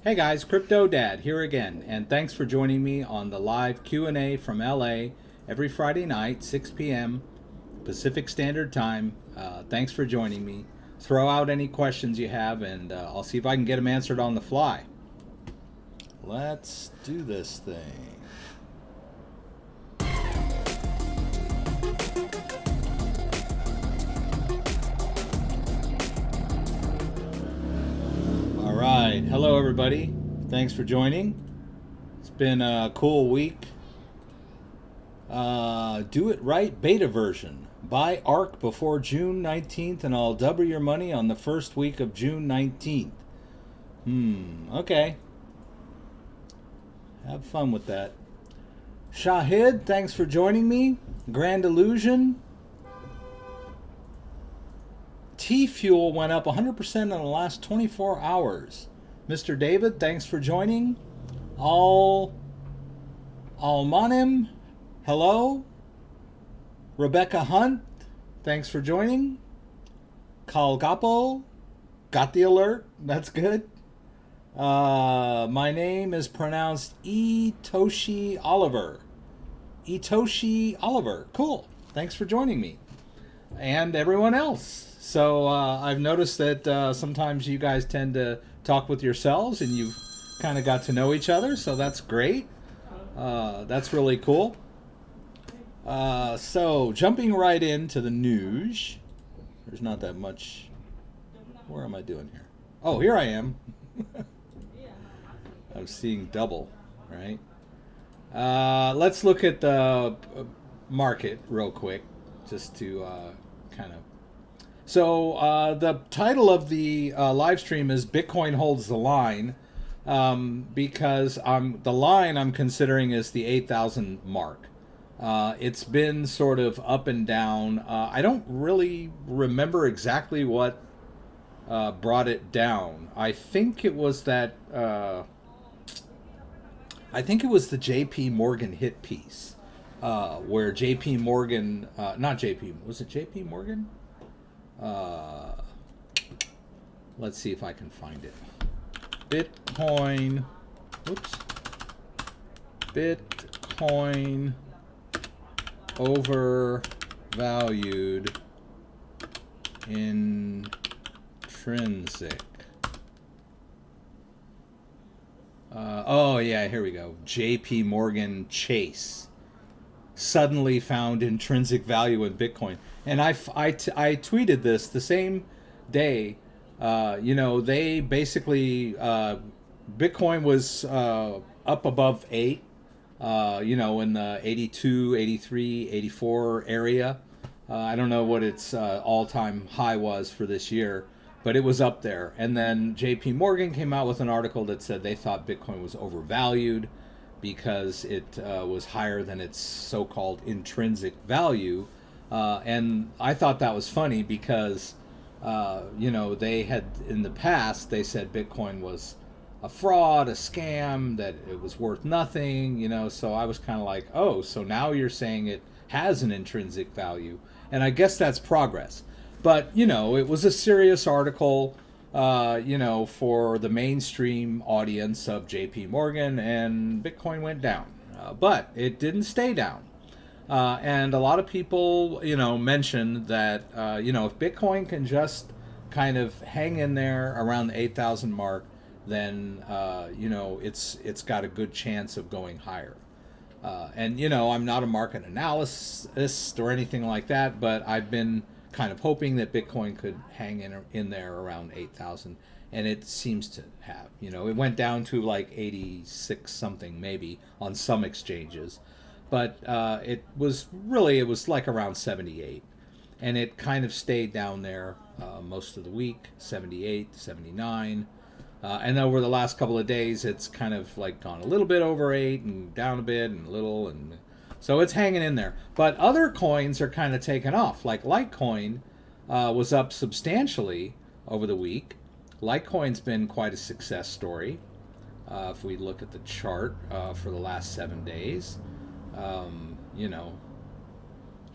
Hey guys, CryptoDad here again, and thanks for joining me on the live Q&A from LA every Friday night, 6 p.m. Pacific Standard Time. Thanks for joining me. Throw out any questions you have, and I'll see if I can get them answered on the fly. Let's do this thing. All right, hello everybody. Thanks for joining. It's been a cool week. Do it right beta version. Buy ARC before June 19th and I'll double your money on the first week of June 19th. Okay. Have fun with that. Shahid, thanks for joining me. Grand Illusion. T-Fuel went up 100% in the last 24 hours. Mr. David, thanks for joining. Almanim, hello. Rebecca Hunt, thanks for joining. Kalgapo, got the alert, that's good. My name is pronounced Itoshi Oliver. Itoshi Oliver, cool. Thanks for joining me. And everyone else. So I've noticed that sometimes you guys tend to talk with yourselves and you've kind of got to know each other, so that's great. That's really cool. So jumping right into the news. There's not that much. Where am I doing here? Oh, here I am. I'm seeing double, right? Let's look at the market real quick, just to kind of. So the title of the live stream is Bitcoin Holds the Line, because the line I'm considering is the 8,000 mark. It's been sort of up and down. I don't really remember exactly what brought it down. I think it was that. I think it was the J.P. Morgan hit piece, where J.P. Morgan, not J.P. Was it J.P. Morgan? Let's see if I can find it. Bitcoin. Whoops. Bitcoin overvalued intrinsic. Oh yeah, here we go. J.P. Morgan Chase suddenly found intrinsic value in Bitcoin, and I tweeted this the same day. They basically Bitcoin was up above 8. In the 82, 83, 84 area. I don't know what its all-time high was for this year, but it was up there. And then J.P. Morgan came out with an article that said they thought Bitcoin was overvalued because it was higher than its so-called intrinsic value. And I thought that was funny because, they had, in the past, they said Bitcoin was a fraud, a scam, that it was worth nothing, so I was kind of like, oh, so now you're saying it has an intrinsic value. And I guess that's progress. But, it was a serious article, for the mainstream audience of JP Morgan, and Bitcoin went down. But it didn't stay down. And a lot of people, mentioned that, if Bitcoin can just kind of hang in there around the 8,000 mark, then, it's got a good chance of going higher. And, I'm not a market analyst or anything like that, but I've been kind of hoping that Bitcoin could hang in there around 8,000, and it seems to have. It went down to like 86 something maybe on some exchanges, but it was like around 78, and it kind of stayed down there most of the week, 78, 79. And over the last couple of days, it's kind of like gone a little bit over 8 and down a bit and a little, and so it's hanging in there. But other coins are kind of taking off. Like Litecoin was up substantially over the week. Litecoin's been quite a success story. If we look at the chart for the last 7 days,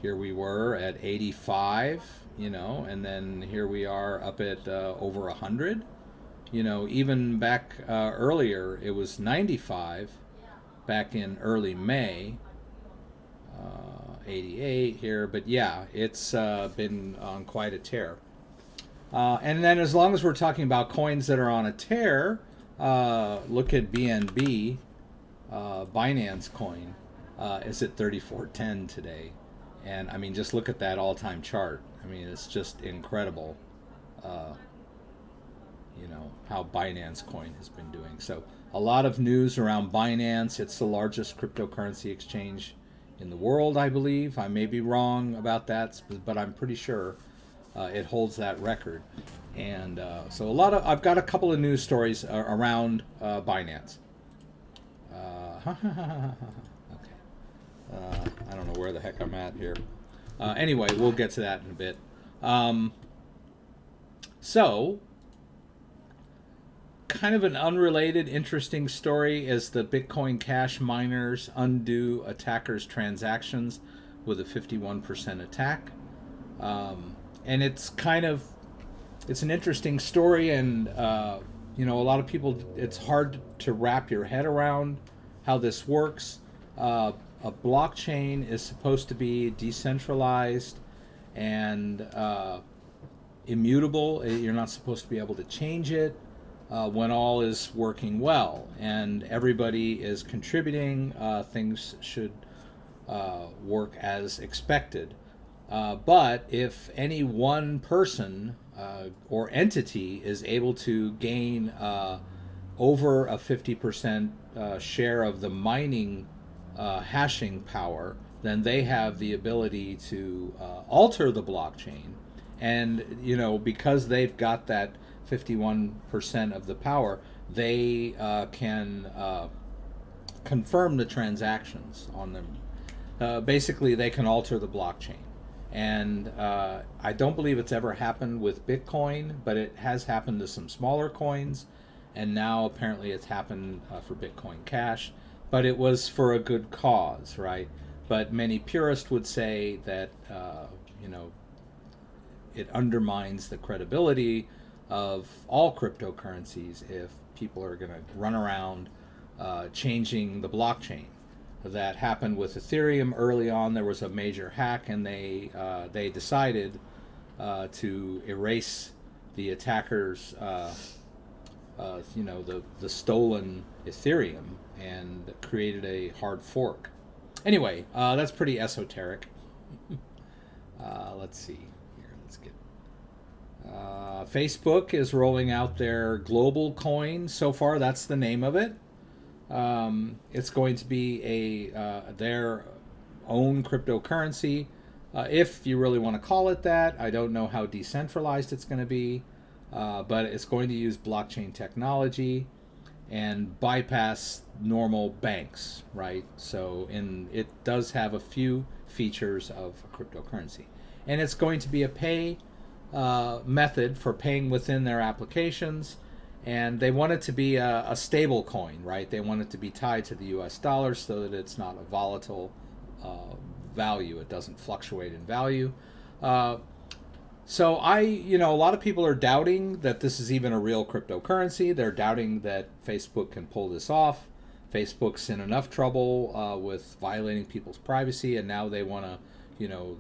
here we were at 85, and then here we are up at over 100. You know, even back earlier, it was 95 back in early May, 88 here. But yeah, it's been on quite a tear. And then as long as we're talking about coins that are on a tear, look at BNB, Binance coin, is at 34.10 today. And I mean, just look at that all-time chart. I mean, it's just incredible, you know, how Binance coin has been doing. So a lot of news around Binance. It's the largest cryptocurrency exchange in the world, I believe. I may be wrong about that, but I'm pretty sure it holds that record. And so I've got a couple of news stories around Binance. Okay. I don't know where the heck I'm at here. Anyway, we'll get to that in a bit. So, kind of an unrelated, interesting story is the Bitcoin Cash miners undo attackers' transactions with a 51% attack. And it's an interesting story, and you know, a lot of people, it's hard to wrap your head around how this works. A blockchain is supposed to be decentralized and immutable. You're not supposed to be able to change it when all is working well and everybody is contributing. Things should work as expected. But if any one person or entity is able to gain over a 50% share of the mining hashing power, then they have the ability to alter the blockchain. And, you know, because they've got that 51% of the power, they can confirm the transactions on them. Basically, they can alter the blockchain. And I don't believe it's ever happened with Bitcoin, but it has happened to some smaller coins. And now apparently it's happened for Bitcoin Cash. But it was for a good cause, right? But many purists would say that, you know, it undermines the credibility of all cryptocurrencies if people are going to run around changing the blockchain. That happened with Ethereum early on. There was a major hack, and they decided to erase the attackers, you know, the stolen Ethereum, and created a hard fork. Anyway, that's pretty esoteric. Let's see here. Let's get. Facebook is rolling out their global coin. So far, that's the name of it. It's going to be their own cryptocurrency, if you really want to call it that. I don't know how decentralized it's going to be, but it's going to use blockchain technology and bypass normal banks, right? So it does have a few features of a cryptocurrency. And it's going to be a pay method for paying within their applications. And they want it to be a stable coin, right? They want it to be tied to the US dollar so that it's not a volatile value. It doesn't fluctuate in value. So a lot of people are doubting that this is even a real cryptocurrency. They're doubting that Facebook can pull this off. Facebook's in enough trouble with violating people's privacy, and now they want to,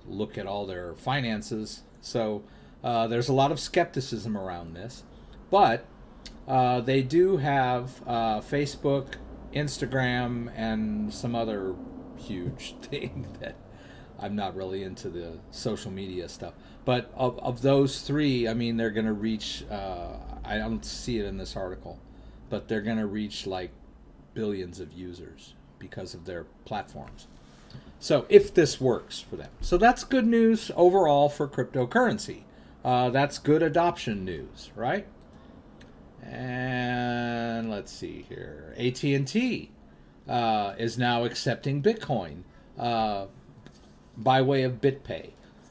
look at all their finances. So there's a lot of skepticism around this. But they do have Facebook, Instagram, and some other huge thing that I'm not really into the social media stuff. But of those three, I mean, they're going to reach, I don't see it in this article, but they're going to reach like billions of users because of their platforms. So if this works for them. So that's good news overall for cryptocurrency. That's good adoption news, right? And let's see here. AT&T is now accepting Bitcoin by way of BitPay.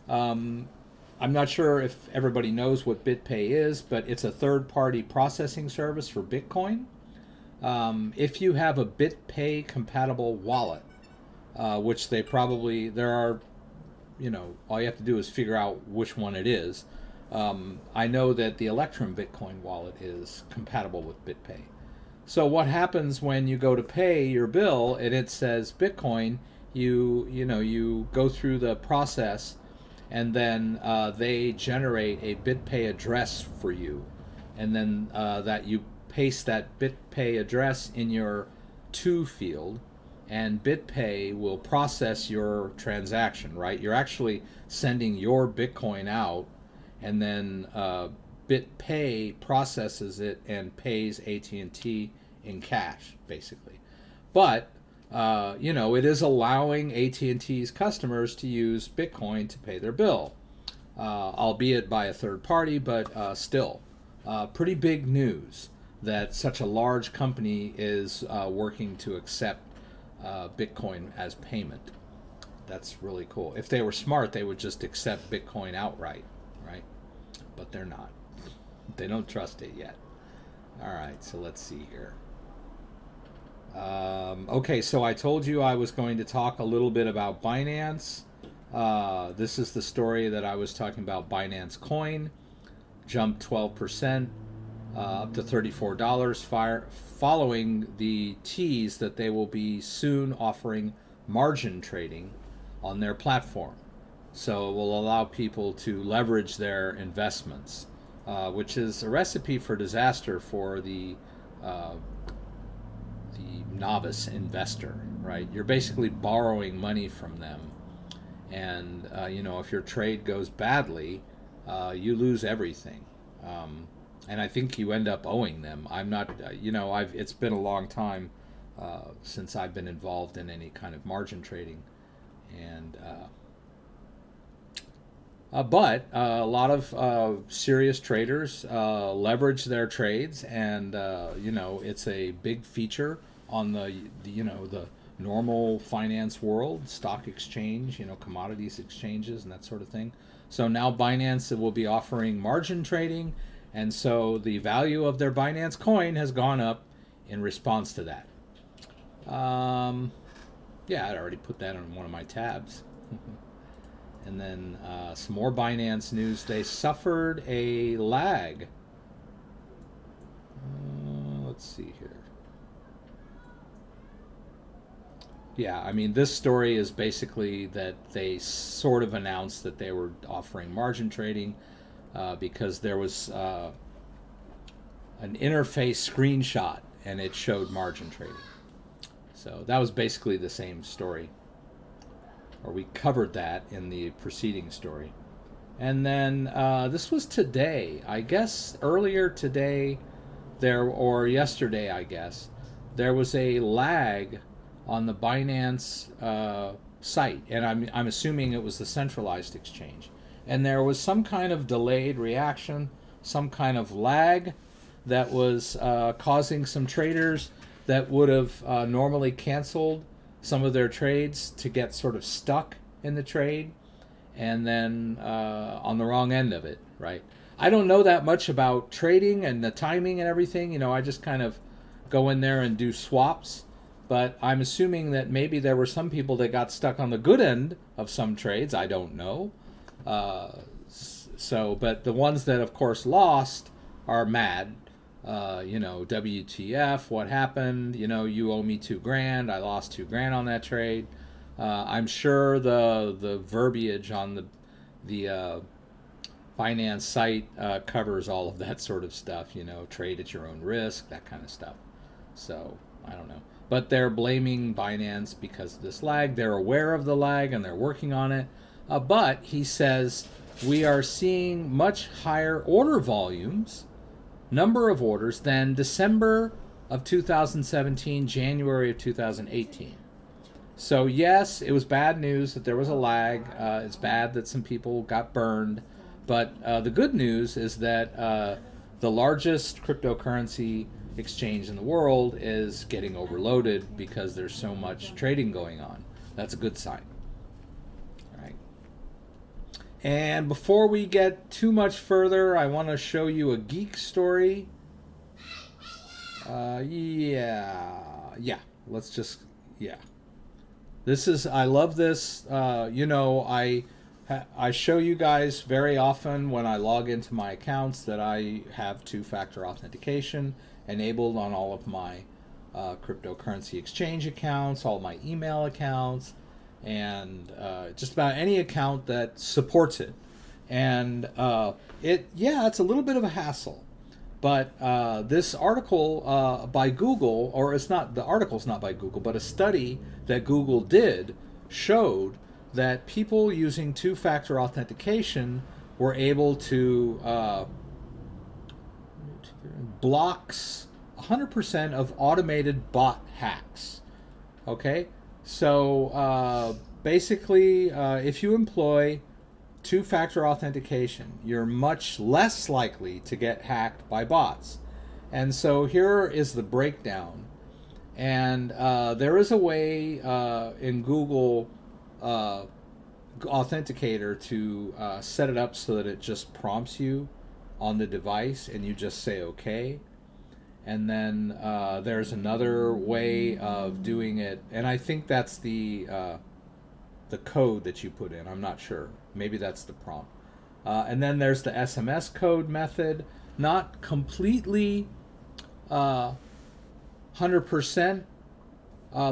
I'm not sure if everybody knows what BitPay is, but it's a third-party processing service for Bitcoin. If you have a BitPay compatible wallet, which there are, all you have to do is figure out which one it is. I know that the Electrum Bitcoin wallet is compatible with BitPay. So what happens when you go to pay your bill and it says Bitcoin, you go through the process, and then they generate a BitPay address for you, and then that you paste that BitPay address in your to field, and BitPay will process your transaction, right? You're actually sending your Bitcoin out, and then BitPay processes it and pays AT&T in cash, basically. But it is allowing AT&T's customers to use Bitcoin to pay their bill, albeit by a third party, but still, pretty big news that such a large company is working to accept Bitcoin as payment. That's really cool. If they were smart, they would just accept Bitcoin outright, right? But they're not. They don't trust it yet. All right, so let's see here. Okay, so I told you I was going to talk a little bit about Binance. This is the story that I was talking about. Binance Coin jumped 12%, up to $34, following the tease that they will be soon offering margin trading on their platform. So it will allow people to leverage their investments, which is a recipe for disaster for the novice investor, right? You're basically borrowing money from them, and if your trade goes badly, you lose everything, and I think you end up owing them. I'm not, it's been a long time since I've been involved in any kind of margin trading, and but a lot of serious traders leverage their trades, and it's a big feature on the normal finance world, stock exchange, commodities exchanges and that sort of thing. So now Binance will be offering margin trading, and so the value of their Binance coin has gone up in response to that. Yeah, I'd already put that on one of my tabs. And then some more Binance news. They suffered a lag. Let's see here. Yeah, I mean, this story is basically that they sort of announced that they were offering margin trading because there was an interface screenshot and it showed margin trading. So that was basically the same story, or we covered that in the preceding story. And then this was today, I guess earlier today, or yesterday, I guess, there was a lag on the Binance site, and I'm assuming it was the centralized exchange. And there was some kind of delayed reaction, some kind of lag that was causing some traders that would have normally canceled some of their trades to get sort of stuck in the trade, and then on the wrong end of it, right? I don't know that much about trading and the timing and everything. I just kind of go in there and do swaps. But I'm assuming that maybe there were some people that got stuck on the good end of some trades. I don't know. But the ones that, of course, lost are mad. WTF, what happened? You owe me $2,000. I lost $2,000 on that trade. I'm sure the verbiage on the finance site covers all of that sort of stuff. Trade at your own risk, that kind of stuff. So I don't know. But they're blaming Binance because of this lag. They're aware of the lag and they're working on it. But he says we are seeing much higher order volumes, number of orders, than December of 2017, January of 2018. So yes, it was bad news that there was a lag. It's bad that some people got burned. But the good news is that the largest cryptocurrency exchange in the world is getting overloaded because there's so much trading going on. That's a good sign. All right. And before we get too much further, I want to show you a geek story. Let's just. This is, I love this. I I show you guys very often when I log into my accounts that I have two-factor authentication enabled on all of my cryptocurrency exchange accounts, all my email accounts, and just about any account that supports it. And it's a little bit of a hassle. But this article by Google, or it's not, the article's not by Google, but a study that Google did showed that people using two-factor authentication were able to blocks 100% of automated bot hacks. Okay, so basically, if you employ two-factor authentication, you're much less likely to get hacked by bots. And so here is the breakdown. And there is a way in Google Authenticator to set it up so that it just prompts you on the device and you just say okay. And then there's another way of doing it, and I think that's the code that you put in. I'm not sure. Maybe that's the prompt. And then there's the SMS code method. Not completely 100%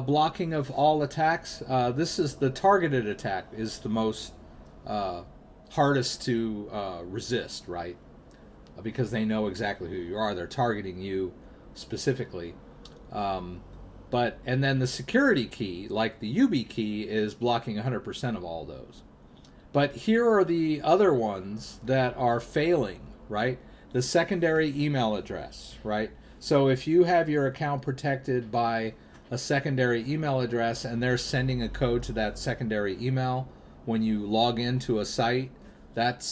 blocking of all attacks. This is the targeted attack is the most hardest to resist, right? Because they know exactly who you are. They're targeting you specifically. And then the security key, like the UB key, is blocking 100% of all those. But here are the other ones that are failing, right? The secondary email address, right? So if you have your account protected by a secondary email address and they're sending a code to that secondary email when you log into a site, that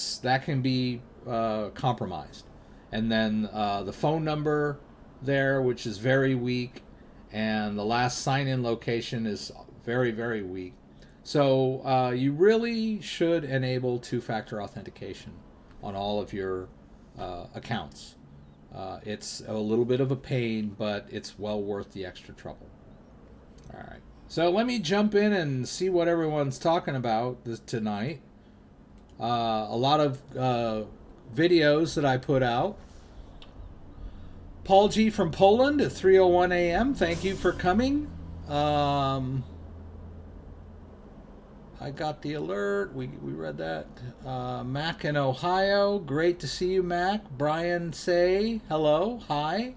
can be compromised. And then the phone number there, which is very weak, and the last sign-in location is very, very weak. So you really should enable two-factor authentication on all of your accounts. It's a little bit of a pain, but it's well worth the extra trouble. All right. So let me jump in and see what everyone's talking about tonight. A lot of videos that I put out. Paul G from Poland at 3:01 a.m. Thank you for coming. I got the alert. We read that. Mac in Ohio. Great to see you, Mac. Brian Say, hello. Hi.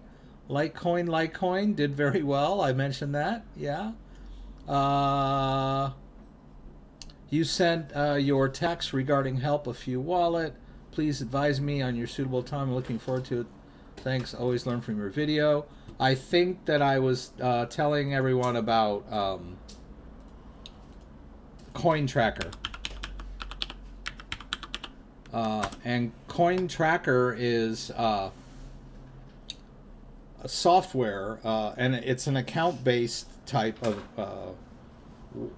Litecoin did very well. I mentioned that. Yeah. You sent your text regarding help a few wallet. Please advise me on your suitable time. I'm looking forward to it. Thanks. Always learn from your video. I think that I was telling everyone about Cointracker. And Cointracker is a software, and it's an account-based type of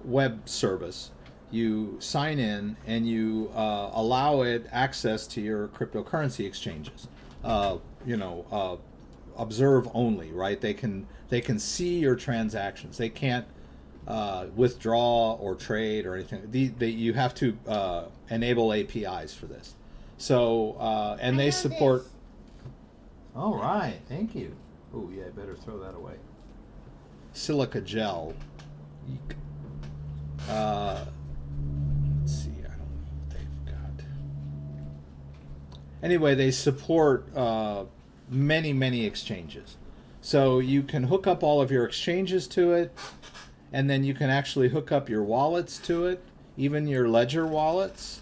web service. You sign in and you allow it access to your cryptocurrency exchanges. Observe only, right? They can see your transactions. They can't withdraw or trade or anything. You have to enable APIs for this. So and they support. This. All right, thank you. Oh yeah, I better throw that away. Silica gel. Let's see. I don't know what they've got. Anyway, they support many exchanges. So you can hook up all of your exchanges to it, and then you can actually hook up your wallets to it, even your Ledger wallets.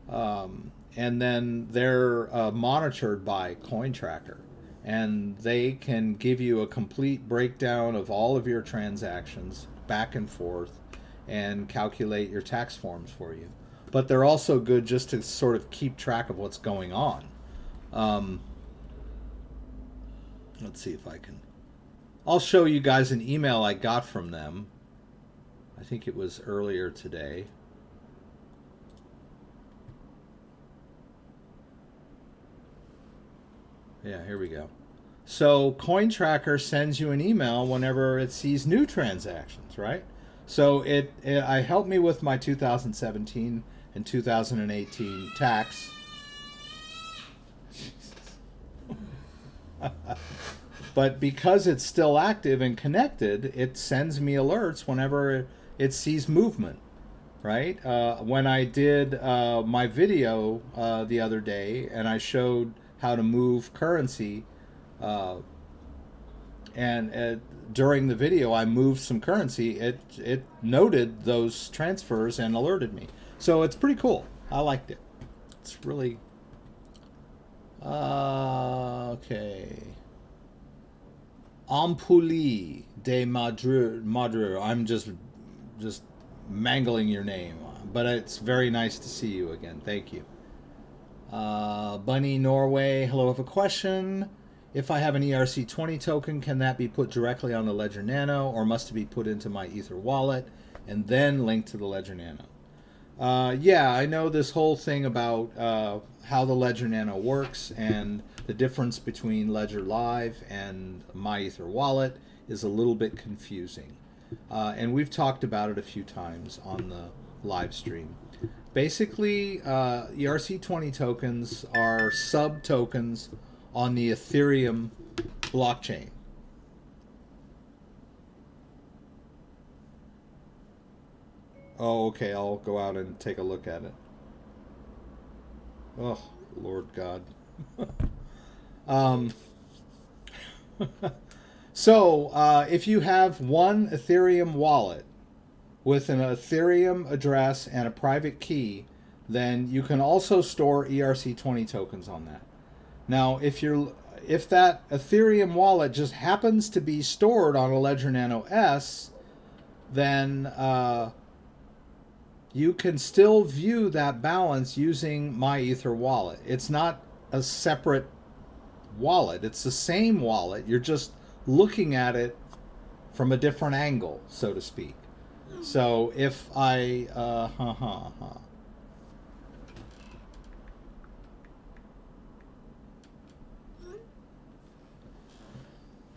And then they're monitored by Cointracker. And they can give you a complete breakdown of all of your transactions back and forth and calculate your tax forms for you. But they're also good just to sort of keep track of what's going on. Let's see if I can. I'll show you guys an email I got from them. I think it was earlier today. Yeah, here we go. So Cointracker sends you an email whenever it sees new transactions, right? So it helped me with my 2017 in 2018 tax. But because it's still active and connected, it sends me alerts whenever it sees movement, right? When I did my video the other day and I showed how to move currency, and during the video I moved some currency, it noted those transfers and alerted me. So it's pretty cool. I liked it. It's really... okay. Ampuli de Madre. I'm just mangling your name, but it's very nice to see you again. Thank you. Bunny Norway. Hello, I have a question. If I have an ERC20 token, can that be put directly on the Ledger Nano, or must it be put into my Ether wallet and then linked to the Ledger Nano? Yeah, I know this whole thing about how the Ledger Nano works, and the difference between Ledger Live and my Ether wallet is a little bit confusing. And we've talked about it a few times on the live stream. Basically, ERC20 tokens are sub-tokens on the Ethereum blockchain. Oh, okay, I'll go out and take a look at it. Oh, Lord God. So, if you have one Ethereum wallet with an Ethereum address and a private key, then you can also store ERC20 tokens on that. Now, if that Ethereum wallet just happens to be stored on a Ledger Nano S, then you can still view that balance using my Ether wallet. It's not a separate wallet. It's the same wallet. You're just looking at it from a different angle, so to speak. So if I...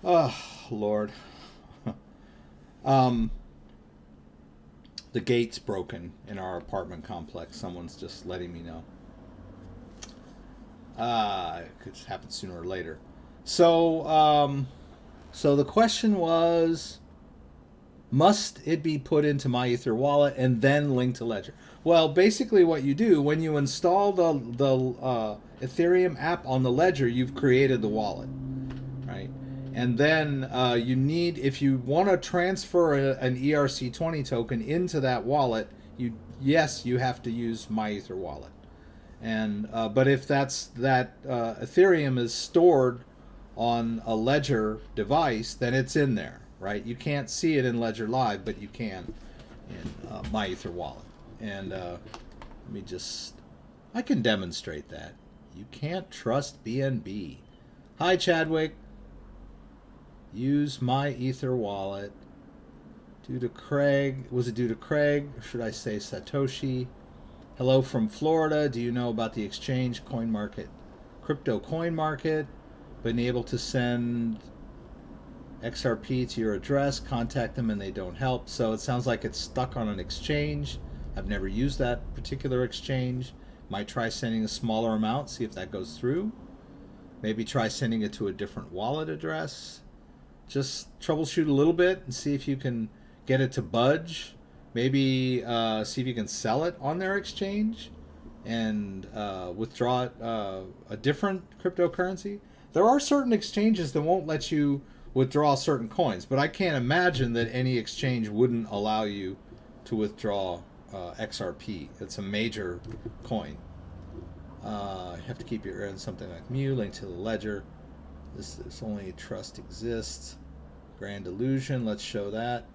Oh, Lord. The gate's broken in our apartment complex. Someone's just letting me know. It could happen sooner or later. So, so the question was, must it be put into my Ether wallet and then linked to Ledger? Well, basically what you do, when you install the Ethereum app on the Ledger, you've created the wallet, right? And then you need, if you want to transfer an ERC20 token into that wallet, yes, you have to use my Ether wallet. And but if Ethereum is stored on a Ledger device, then it's in there, right? You can't see it in Ledger Live, but you can in my Ether wallet. And let me just, I can demonstrate that. You can't trust BNB. Hi, Chadwick. Use my Ether wallet. Due to Craig. Was it due to Craig? Or should I say Satoshi? Hello from Florida. Do you know about the exchange coin market? Crypto coin market. Been able to send XRP to your address. Contact them and they don't help. So it sounds like it's stuck on an exchange. I've never used that particular exchange. Might try sending a smaller amount. See if that goes through. Maybe try sending it to a different wallet address. Just troubleshoot a little bit and see if you can get it to budge. Maybe see if you can sell it on their exchange and withdraw it, a different cryptocurrency. There are certain exchanges that won't let you withdraw certain coins, but I can't imagine that any exchange wouldn't allow you to withdraw XRP. It's a major coin. You have to keep your ear on something like Mu, link to the Ledger. This only trust exists. Grand illusion, let's show that.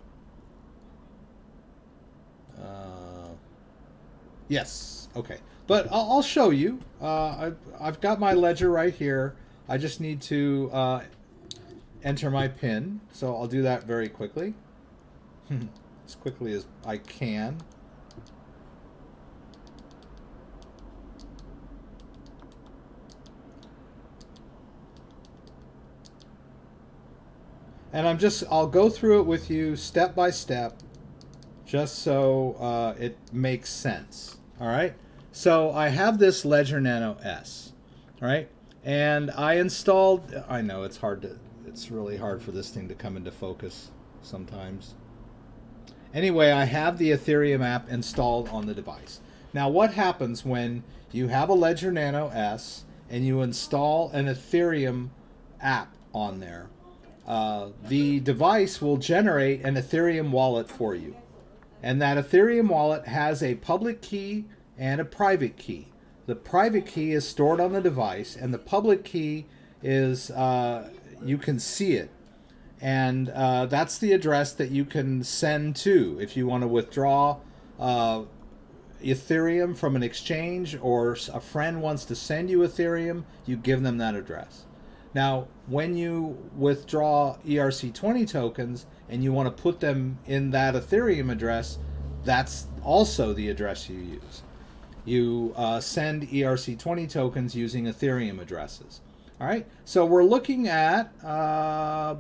Yes, okay. But I'll show you. I've got my Ledger right here. I just need to enter my PIN. So I'll do that very quickly. As quickly as I can. And I'll go through it with you step by step, just so it makes sense. All right. So I have this Ledger Nano S. All right. And I installed, I know it's really hard for this thing to come into focus sometimes. Anyway, I have the Ethereum app installed on the device. Now, what happens when you have a Ledger Nano S and you install an Ethereum app on there? The device will generate an Ethereum wallet for you. And that Ethereum wallet has a public key and a private key. The private key is stored on the device, and the public key is, you can see it. And that's the address that you can send to if you want to withdraw Ethereum from an exchange, or a friend wants to send you Ethereum, you give them that address. Now, when you withdraw ERC20 tokens and you want to put them in that Ethereum address, that's also the address you use. You send ERC20 tokens using Ethereum addresses. All right, so we're looking at I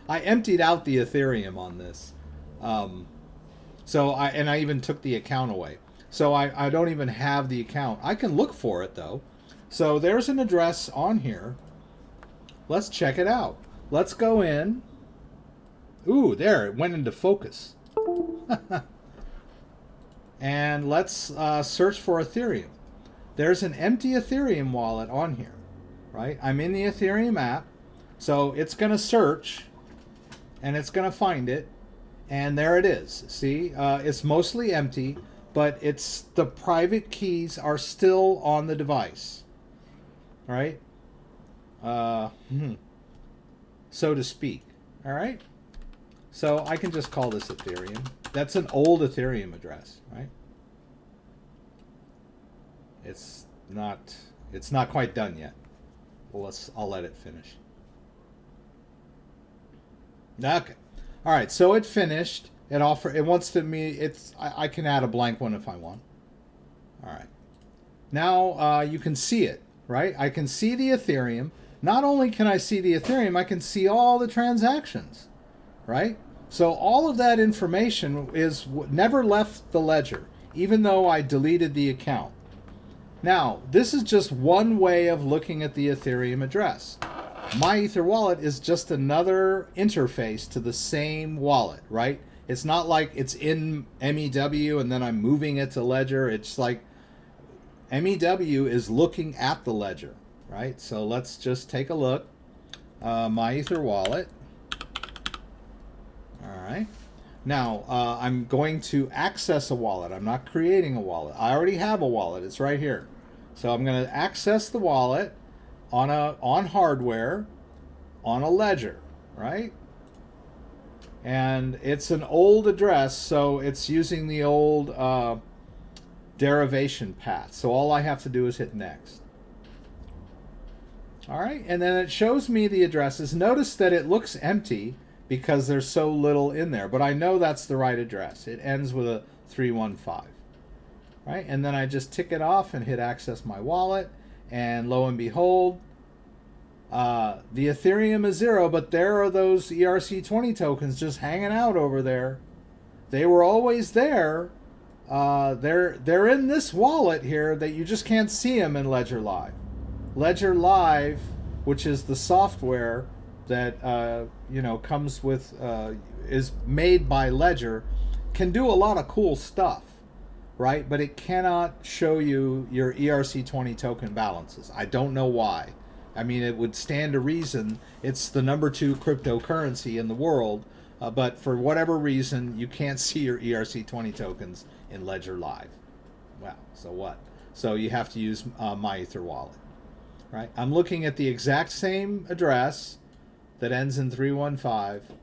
emptied out the Ethereum on this, I even took the account away. So I don't even have the account. I can look for it though. So there's an address on here. Let's check it out. Let's go in. Ooh, there, it went into focus. And let's search for Ethereum. There's an empty Ethereum wallet on here, right? I'm in the Ethereum app, so it's going to search, and it's going to find it, and there it is. See, it's mostly empty, but it's the private keys are still on the device, right? So to speak. All right. So I can just call this Ethereum. That's an old Ethereum address, right? It's not quite done yet. Well, I'll let it finish. Okay. All right, so it finished. It wants to me, I can add a blank one if I want. All right. Now you can see it, right? I can see the Ethereum. Not only can I see the Ethereum, I can see all the transactions, right? So all of that information never left the ledger, even though I deleted the account. Now, this is just one way of looking at the Ethereum address. My Ether wallet is just another interface to the same wallet, right? It's not like it's in MEW and then I'm moving it to Ledger. It's like MEW is looking at the ledger, right? So let's just take a look. My Ether wallet. All right. Now, I'm going to access a wallet. I'm not creating a wallet. I already have a wallet. It's right here. So I'm going to access the wallet on hardware, on a ledger, right? And it's an old address, so it's using the old derivation path. So all I have to do is hit next. All right, and then it shows me the addresses. Notice that it looks empty because there's so little in there, but I know that's the right address. It ends with a 315, right? And then I just tick it off and hit access my wallet, and lo and behold, the Ethereum is 0, but there are those ERC20 tokens just hanging out over there. They were always there. They're in this wallet here that you just can't see them in Ledger Live. Ledger Live, which is the software that comes with is made by Ledger, can do a lot of cool stuff, right? But it cannot show you your ERC20 token balances. I don't know why. I mean, it would stand to reason. It's the #2 cryptocurrency in the world, but for whatever reason, you can't see your ERC20 tokens in Ledger Live. Well, so what? So you have to use my Ether wallet, right? I'm looking at the exact same address that ends in 315,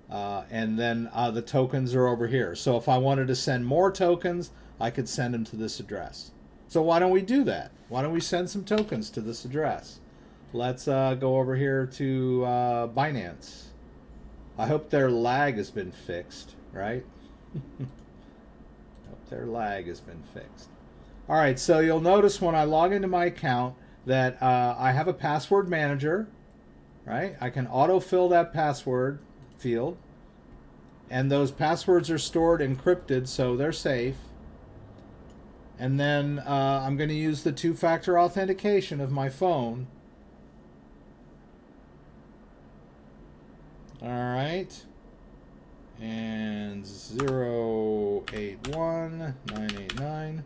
and then the tokens are over here. So if I wanted to send more tokens, I could send them to this address. So why don't we do that? Why don't we send some tokens to this address? Let's go over here to Binance. I hope their lag has been fixed, right? Hope their lag has been fixed. All right, so you'll notice when I log into my account that I have a password manager, right? I can autofill that password field, and those passwords are stored encrypted, so they're safe. And then I'm going to use the two-factor authentication of my phone. All right. And 081989.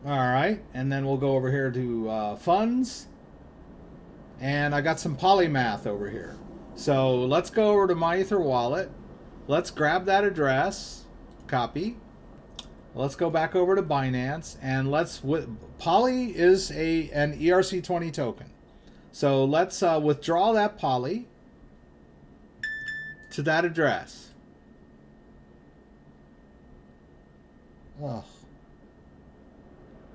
All right, and then we'll go over here to funds, and I got some polymath over here. So let's go over to my Ether wallet. Let's grab that address, copy. Let's go back over to Binance, and Poly is an ERC20 token. So let's withdraw that Poly to that address. Oh.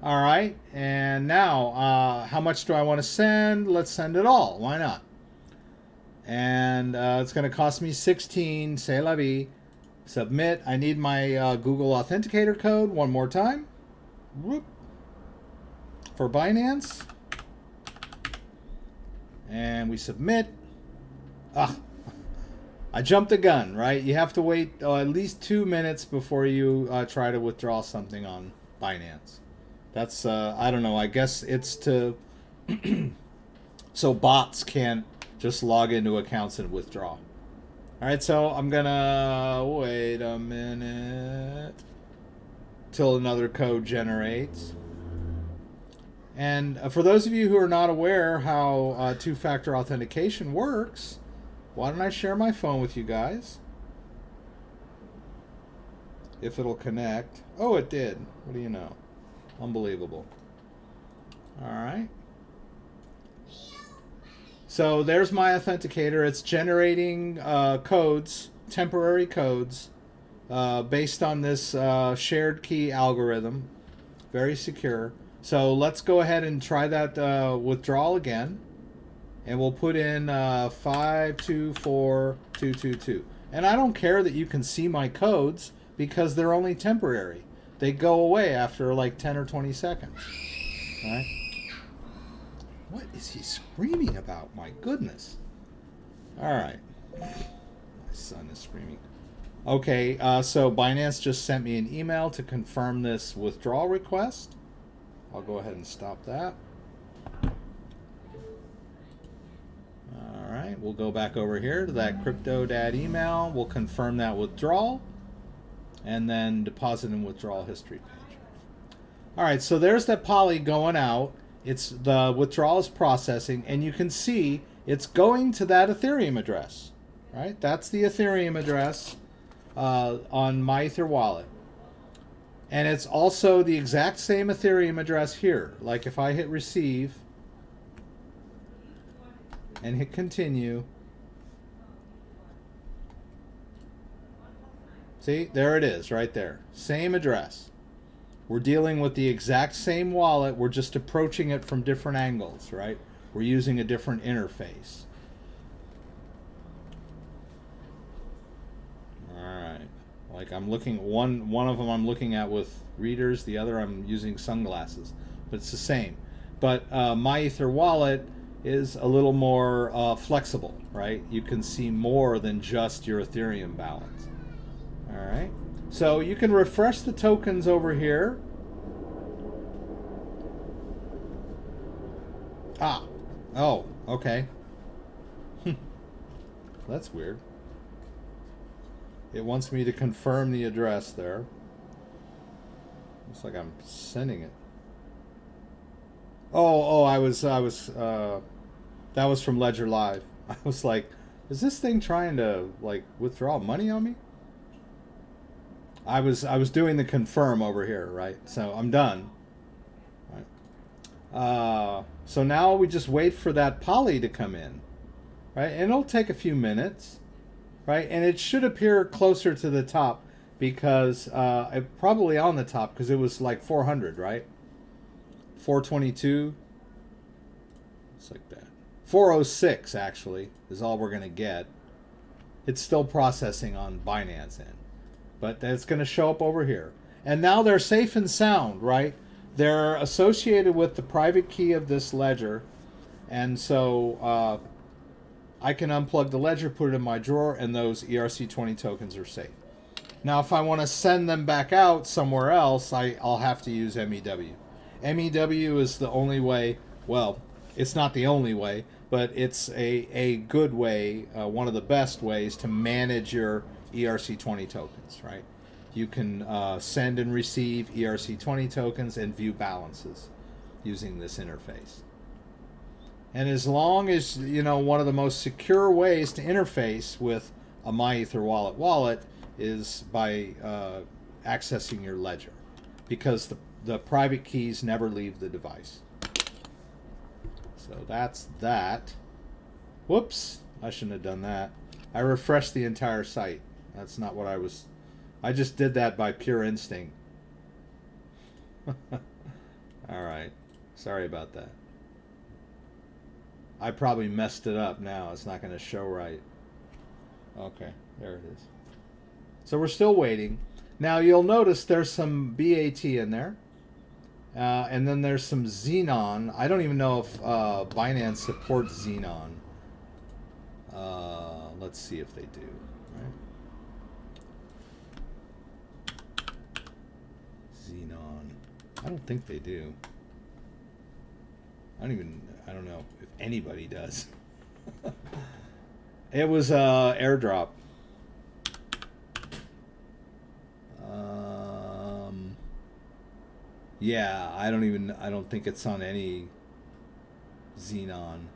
All right, and now how much do I want to send? Let's send it all. Why not? And it's going to cost me 16. C'est la vie. Submit. I need my Google Authenticator code one more time. Whoop. For Binance. And we submit. Ah, I jumped the gun, right? You have to wait at least 2 minutes before you try to withdraw something on Binance. That's, I don't know, I guess it's to, so bots can't just log into accounts and withdraw. All right, so I'm gonna wait a minute till another code generates. And for those of you who are not aware how two-factor authentication works, why don't I share my phone with you guys? If it'll connect. Oh, it did. What do you know? Unbelievable. All right. So there's my authenticator. It's generating codes, temporary codes, based on this shared key algorithm. Very secure. So let's go ahead and try that withdrawal again. And we'll put in 524222. And I don't care that you can see my codes because they're only temporary. They go away after like 10 or 20 seconds. All right? What is he screaming about? My goodness. All right. My son is screaming. Okay, so Binance just sent me an email to confirm this withdrawal request. I'll go ahead and stop that. All right, we'll go back over here to that CryptoDad email. We'll confirm that withdrawal. And then deposit and withdrawal history page. All right, so there's that poly going out. It's the withdrawal is processing, and you can see it's going to that Ethereum address, right? That's the Ethereum address on my Ether wallet. And it's also the exact same Ethereum address here. Like if I hit receive and hit continue, see, there it is right there. Same address. We're dealing with the exact same wallet. We're just approaching it from different angles, right? We're using a different interface. All right. Like I'm looking, one of them I'm looking at with readers, the other I'm using sunglasses. But it's the same. But my Ether wallet is a little more flexible, right? You can see more than just your Ethereum balance. All right, so you can refresh the tokens over here. Ah, oh, okay. That's weird. It wants me to confirm the address there. Looks like I'm sending it. Oh, that was from Ledger Live. I was like, is this thing trying to like withdraw money on me? I was doing the confirm over here, right? So I'm done. Right. So now we just wait for that poly to come in, right? And it'll take a few minutes, right? And it should appear closer to the top because probably on the top because it was like 400, right? 422. It's like that. 406 actually is all we're gonna get. It's still processing on Binance end. But that's going to show up over here. And now they're safe and sound, right? They're associated with the private key of this ledger. And so I can unplug the ledger, put it in my drawer, and those ERC20 tokens are safe. Now, if I want to send them back out somewhere else, I'll have to use MEW. MEW is the only way, well, it's not the only way, but it's a good way, one of the best ways to manage your ERC20 tokens, right? You can send and receive ERC20 tokens and view balances using this interface. And as long as, you know, one of the most secure ways to interface with a MyEtherWallet wallet is by accessing your ledger, because the private keys never leave the device. So that's that. Whoops, I shouldn't have done that. I refreshed the entire site. That's not what I just did that by pure instinct. All right, sorry about that. I probably messed it up now. It's not going to show right. Okay, there it is. So we're still waiting. Now you'll notice there's some BAT in there. And then there's some Xenon. I don't even know if Binance supports Xenon. Let's see if they do. Right? Xenon. I don't think they do. I don't know if anybody does. It was airdrop. Yeah, I don't think it's on any Xenon.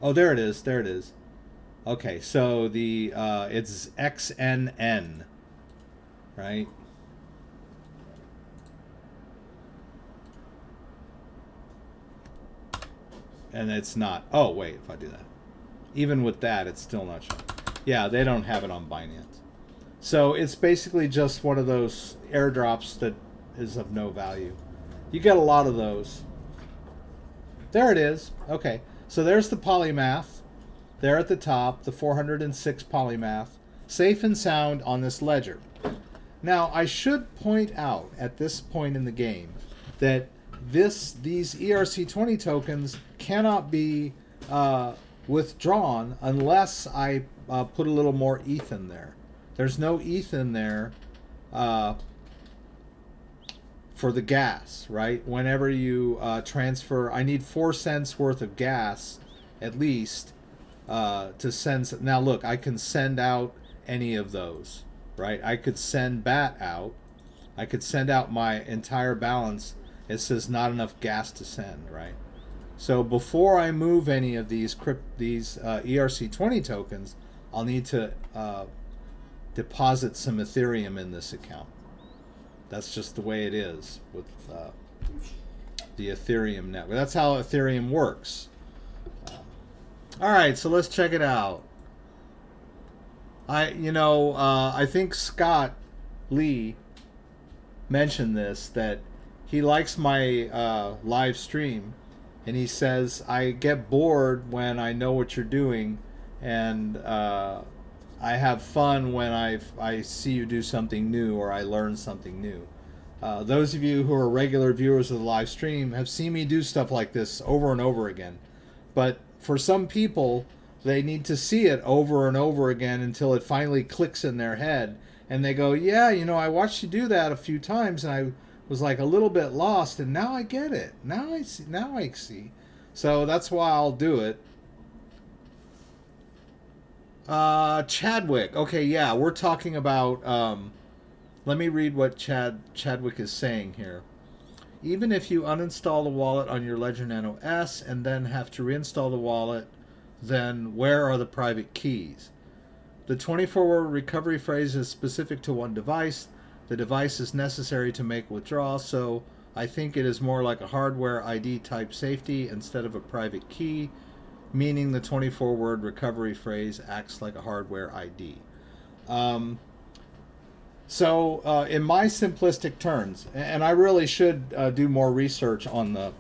Oh, there it is. There it is. Okay, so the it's XNN, right? And it's not. Oh, wait, if I do that. Even with that, it's still not showing. Yeah, they don't have it on Binance. So it's basically just one of those airdrops that is of no value. You get a lot of those. There it is. Okay, so there's the polymath. There at the top, the 406 polymath. Safe and sound on this ledger. Now, I should point out at this point in the game that these ERC20 tokens cannot be withdrawn unless I put a little more ETH in there. There's no ETH in there for the gas, right? Whenever you transfer, I need 4 cents worth of gas at least to send. Now look, I can send out any of those, right? I could send BAT out. I could send out my entire balance. It says not enough gas to send, right? So before I move any of these ERC20 tokens, I'll need to deposit some Ethereum in this account. That's just the way it is with the Ethereum network. That's how Ethereum works. All right, so let's check it out. I think Scott Lee mentioned this, that he likes my live stream, and he says I get bored when I know what you're doing, and I have fun when I see you do something new or I learn something new. Those of you who are regular viewers of the live stream have seen me do stuff like this over and over again. But for some people, they need to see it over and over again until it finally clicks in their head. And they go, yeah, I watched you do that a few times and I was like a little bit lost, and now I get it. Now I see. So that's why I'll do it. Chadwick. Okay, yeah, we're talking about, let me read what Chadwick is saying here. Even if you uninstall the wallet on your Ledger Nano S and then have to reinstall the wallet, then where are the private keys? The 24-word recovery phrase is specific to one device. The device is necessary to make withdrawal, so I think it is more like a hardware ID type safety instead of a private key, meaning the 24-word recovery phrase acts like a hardware ID. So in my simplistic terms, and I really should do more research on the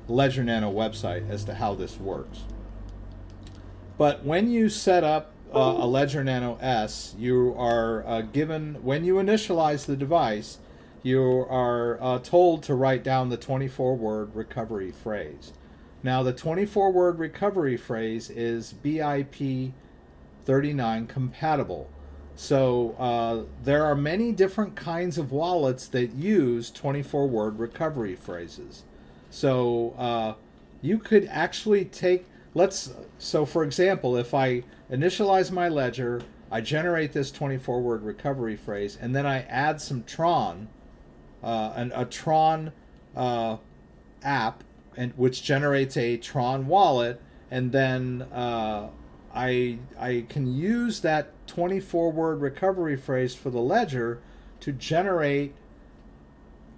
Ledger Nano website as to how this works. But when you set up a Ledger Nano S, you are given, when you initialize the device, you are told to write down the 24-word recovery phrase. Now the 24-word recovery phrase is BIP 39 compatible. So there are many different kinds of wallets that use 24-word recovery phrases. So you could actually take, so for example, if I initialize my ledger, I generate this 24-word recovery phrase, and then I add some Tron, a Tron app, which generates a Tron wallet, and then I can use that 24-word recovery phrase for the ledger to generate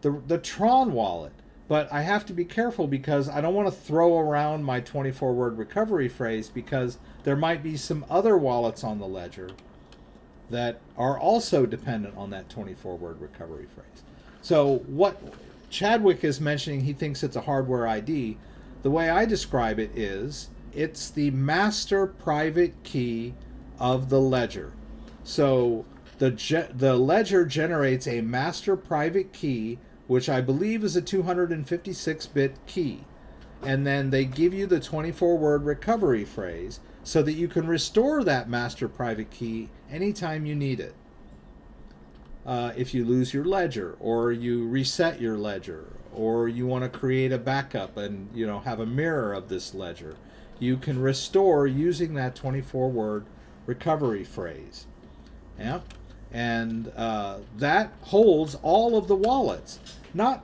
the Tron wallet. But I have to be careful because I don't want to throw around my 24-word recovery phrase, because there might be some other wallets on the ledger that are also dependent on that 24-word recovery phrase. So what Chadwick is mentioning, he thinks it's a hardware ID. The way I describe it is, it's the master private key of the ledger. So the ledger generates a master private key, which I believe is a 256-bit key. And then they give you the 24-word recovery phrase so that you can restore that master private key anytime you need it. If you lose your ledger, or you reset your ledger, or you want to create a backup and have a mirror of this ledger, you can restore using that 24-word recovery phrase. Yeah, and that holds all of the wallets. Not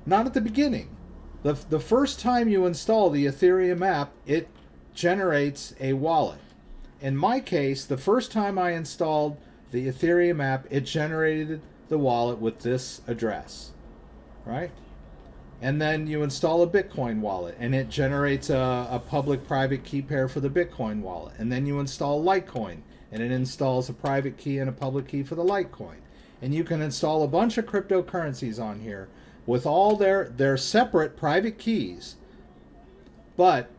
at the beginning. The first time you install the Ethereum app, it generates a wallet. In my case, the first time I installed the Ethereum app, it generated the wallet with this address, right? And then you install a Bitcoin wallet, and it generates a public-private key pair for the Bitcoin wallet. And then you install Litecoin, and it installs a private key and a public key for the Litecoin. And you can install a bunch of cryptocurrencies on here with all their separate private keys. But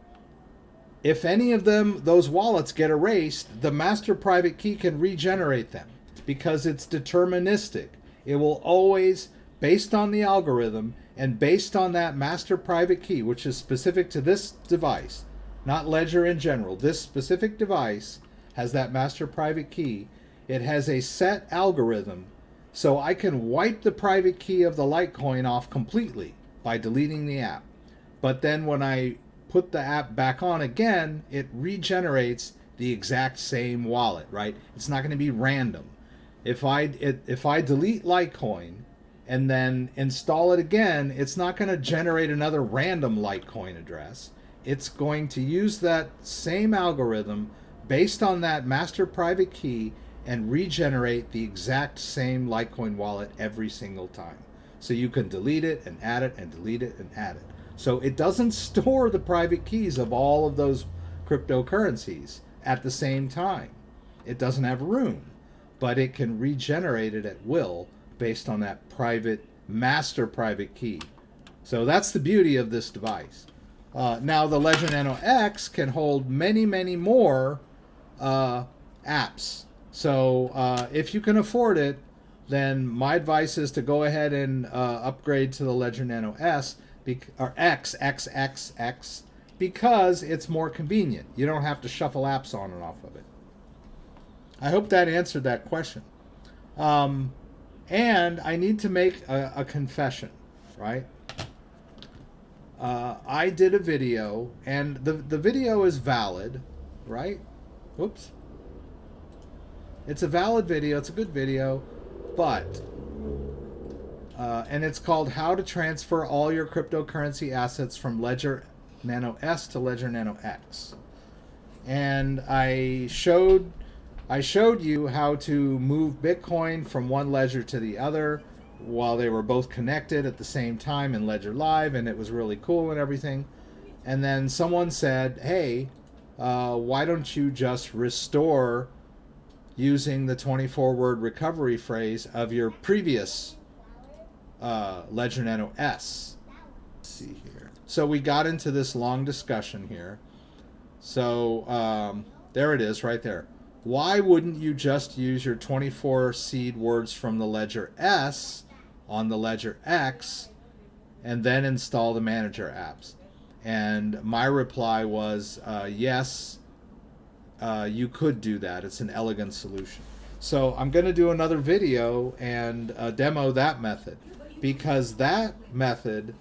if any of those wallets get erased, the master private key can regenerate them, because it's deterministic. It will always, based on the algorithm and based on that master private key, which is specific to this device, not Ledger in general, this specific device has that master private key. It has a set algorithm, so I can wipe the private key of the Litecoin off completely by deleting the app. But then when I put the app back on again, it regenerates the exact same wallet, right? It's not going to be random. If I delete Litecoin and then install it again, it's not going to generate another random Litecoin address. It's going to use that same algorithm based on that master private key and regenerate the exact same Litecoin wallet every single time. So you can delete it and add it and delete it and add it. So it doesn't store the private keys of all of those cryptocurrencies at the same time. It doesn't have room, but it can regenerate it at will based on that master private key. So that's the beauty of this device. Now the Ledger Nano X can hold many, many more apps. So if you can afford it, then my advice is to go ahead and upgrade to the Ledger Nano S, or XXXX, because it's more convenient. You don't have to shuffle apps on and off of it. I hope that answered that question. And I need to make a confession, right? I did a video, and the video is valid, right? Whoops. It's a valid video. It's a good video, but and it's called How to Transfer All Your Cryptocurrency Assets from Ledger Nano S to Ledger Nano X. And I showed you how to move Bitcoin from one ledger to the other while they were both connected at the same time in Ledger Live, and it was really cool and everything. And then someone said, hey, why don't you just restore using the 24-word recovery phrase of your previous Ledger Nano S. Let's see here. So we got into this long discussion here. So there it is right there. Why wouldn't you just use your 24 seed words from the Ledger S on the Ledger X and then install the manager apps? And my reply was, yes, you could do that. It's an elegant solution. So I'm going to do another video and demo that method, because that method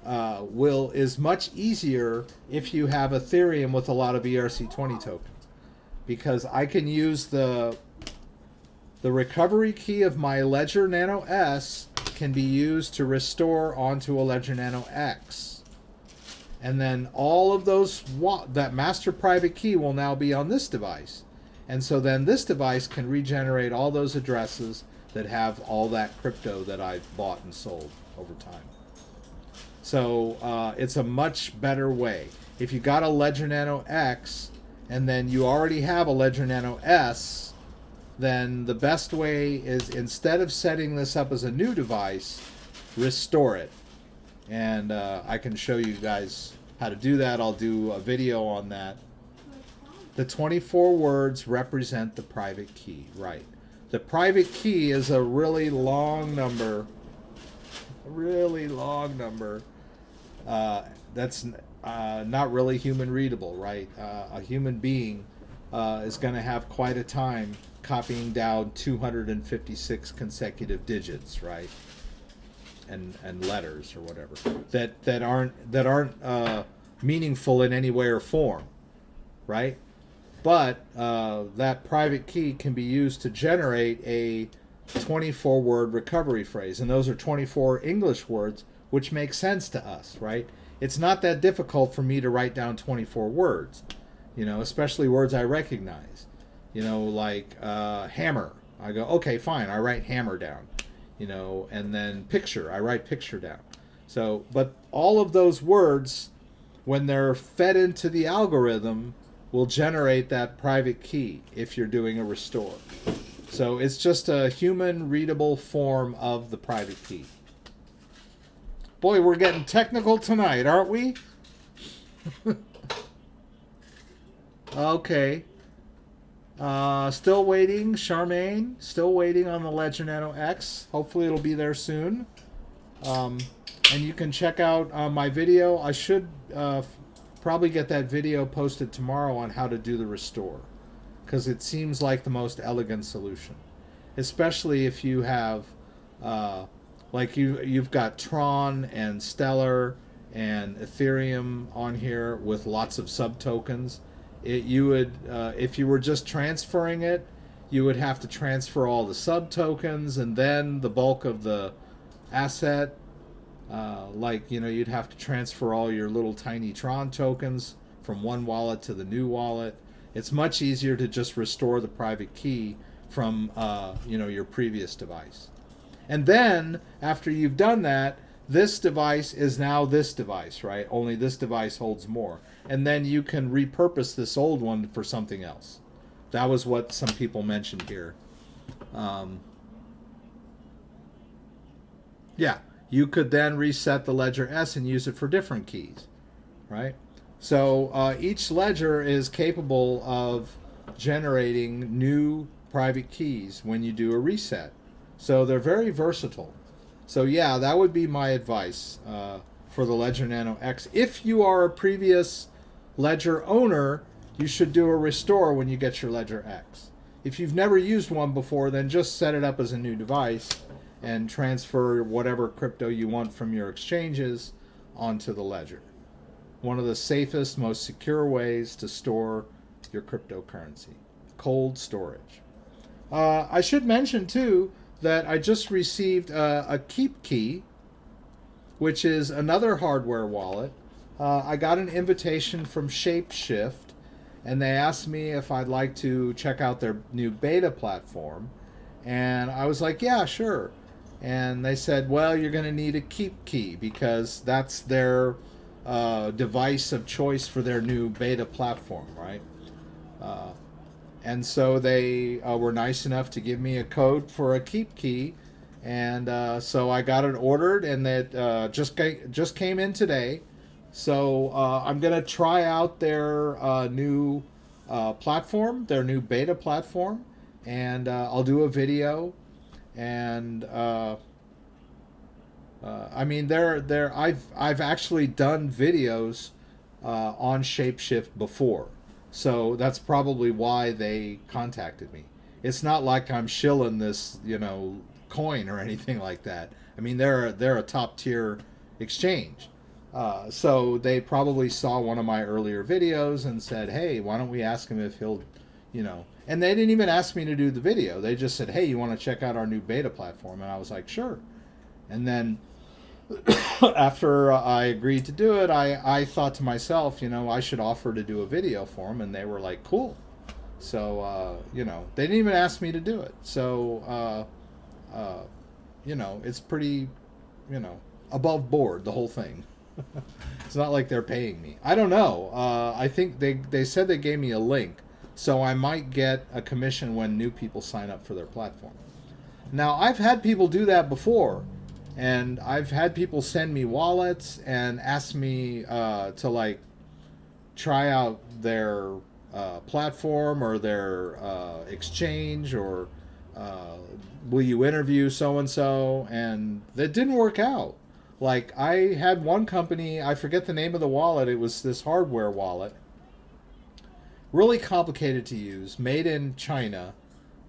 is much easier if you have Ethereum with a lot of ERC20 tokens, because I can use the recovery key of my Ledger Nano S can be used to restore onto a Ledger Nano X. And then all of those, that master private key will now be on this device. And so then this device can regenerate all those addresses that have all that crypto that I've bought and sold over time. So it's a much better way. If you got a Ledger Nano X and then you already have a Ledger Nano S, then the best way is, instead of setting this up as a new device, restore it. And I can show you guys how to do that. I'll do a video on that. The 24 words represent the private key, right? The private key is a really long number. That's not really human readable, right? A human being is going to have quite a time copying down 256 consecutive digits, right? And letters or whatever that aren't meaningful in any way or form, right? But that private key can be used to generate a 24-word recovery phrase, and those are 24 English words, which make sense to us, right? It's not that difficult for me to write down 24 words, you know, especially words I recognize, you know, like hammer. I go, okay, fine, I write hammer down, you know, and then picture, I write picture down. So, but all of those words, when they're fed into the algorithm, will generate that private key if you're doing a restore. So it's just a human readable form of the private key. Boy, we're getting technical tonight, aren't we? Okay. Still waiting, Charmaine. Still waiting on the Ledger Nano X. Hopefully it'll be there soon. And you can check out my video. I should probably get that video posted tomorrow on how to do the restore, because it seems like the most elegant solution, especially if you have like you've got Tron and Stellar and Ethereum on here with lots of sub tokens. You would if you were just transferring it, you would have to transfer all the sub tokens and then the bulk of the asset. Like, you know, you'd have to transfer all your little tiny Tron tokens from one wallet to the new wallet. It's much easier to just restore the private key from you know, your previous device. And then after you've done that, this device is now this device, right? Only this device holds more. And then you can repurpose this old one for something else. That was what some people mentioned here. Yeah, you could then reset the Ledger S and use it for different keys, right? So each ledger is capable of generating new private keys when you do a reset. So they're very versatile. So yeah, that would be my advice for the Ledger Nano X. If you are a previous Ledger owner, you should do a restore when you get your Ledger X. If you've never used one before, then just set it up as a new device and transfer whatever crypto you want from your exchanges onto the Ledger. One of the safest, most secure ways to store your cryptocurrency. Cold storage. I should mention too that I just received a Keep Key, which is another hardware wallet. I got an invitation from Shapeshift, and they asked me if I'd like to check out their new beta platform. And I was like, yeah, sure. And they said, well, you're going to need a Keep Key because that's their device of choice for their new beta platform, right? And so they were nice enough to give me a code for a Keep Key. And so I got it ordered, and that just came in today. So I'm going to try out their new platform, their new beta platform, and I'll do a video. And I mean, I've actually done videos on Shapeshift before. So that's probably why they contacted me. It's not like I'm shilling this, coin or anything like that. I mean, they're a top tier exchange. So they probably saw one of my earlier videos and said, "Hey, why don't we ask him if he'll, And they didn't even ask me to do the video. They just said, "Hey, you want to check out our new beta platform?" And I was like, "Sure." And then after I agreed to do it, I thought to myself, I should offer to do a video for them, and they were like, "Cool." So, they didn't even ask me to do it. So, it's pretty, above board, the whole thing. It's not like they're paying me. I don't know. I think they said they gave me a link, so I might get a commission when new people sign up for their platform. Now, I've had people do that before, and I've had people send me wallets and ask me to try out their platform or their exchange, or will you interview so and so, and that didn't work out. Like, I had one company, I forget the name of the wallet. It was this hardware wallet, really complicated to use, made in China.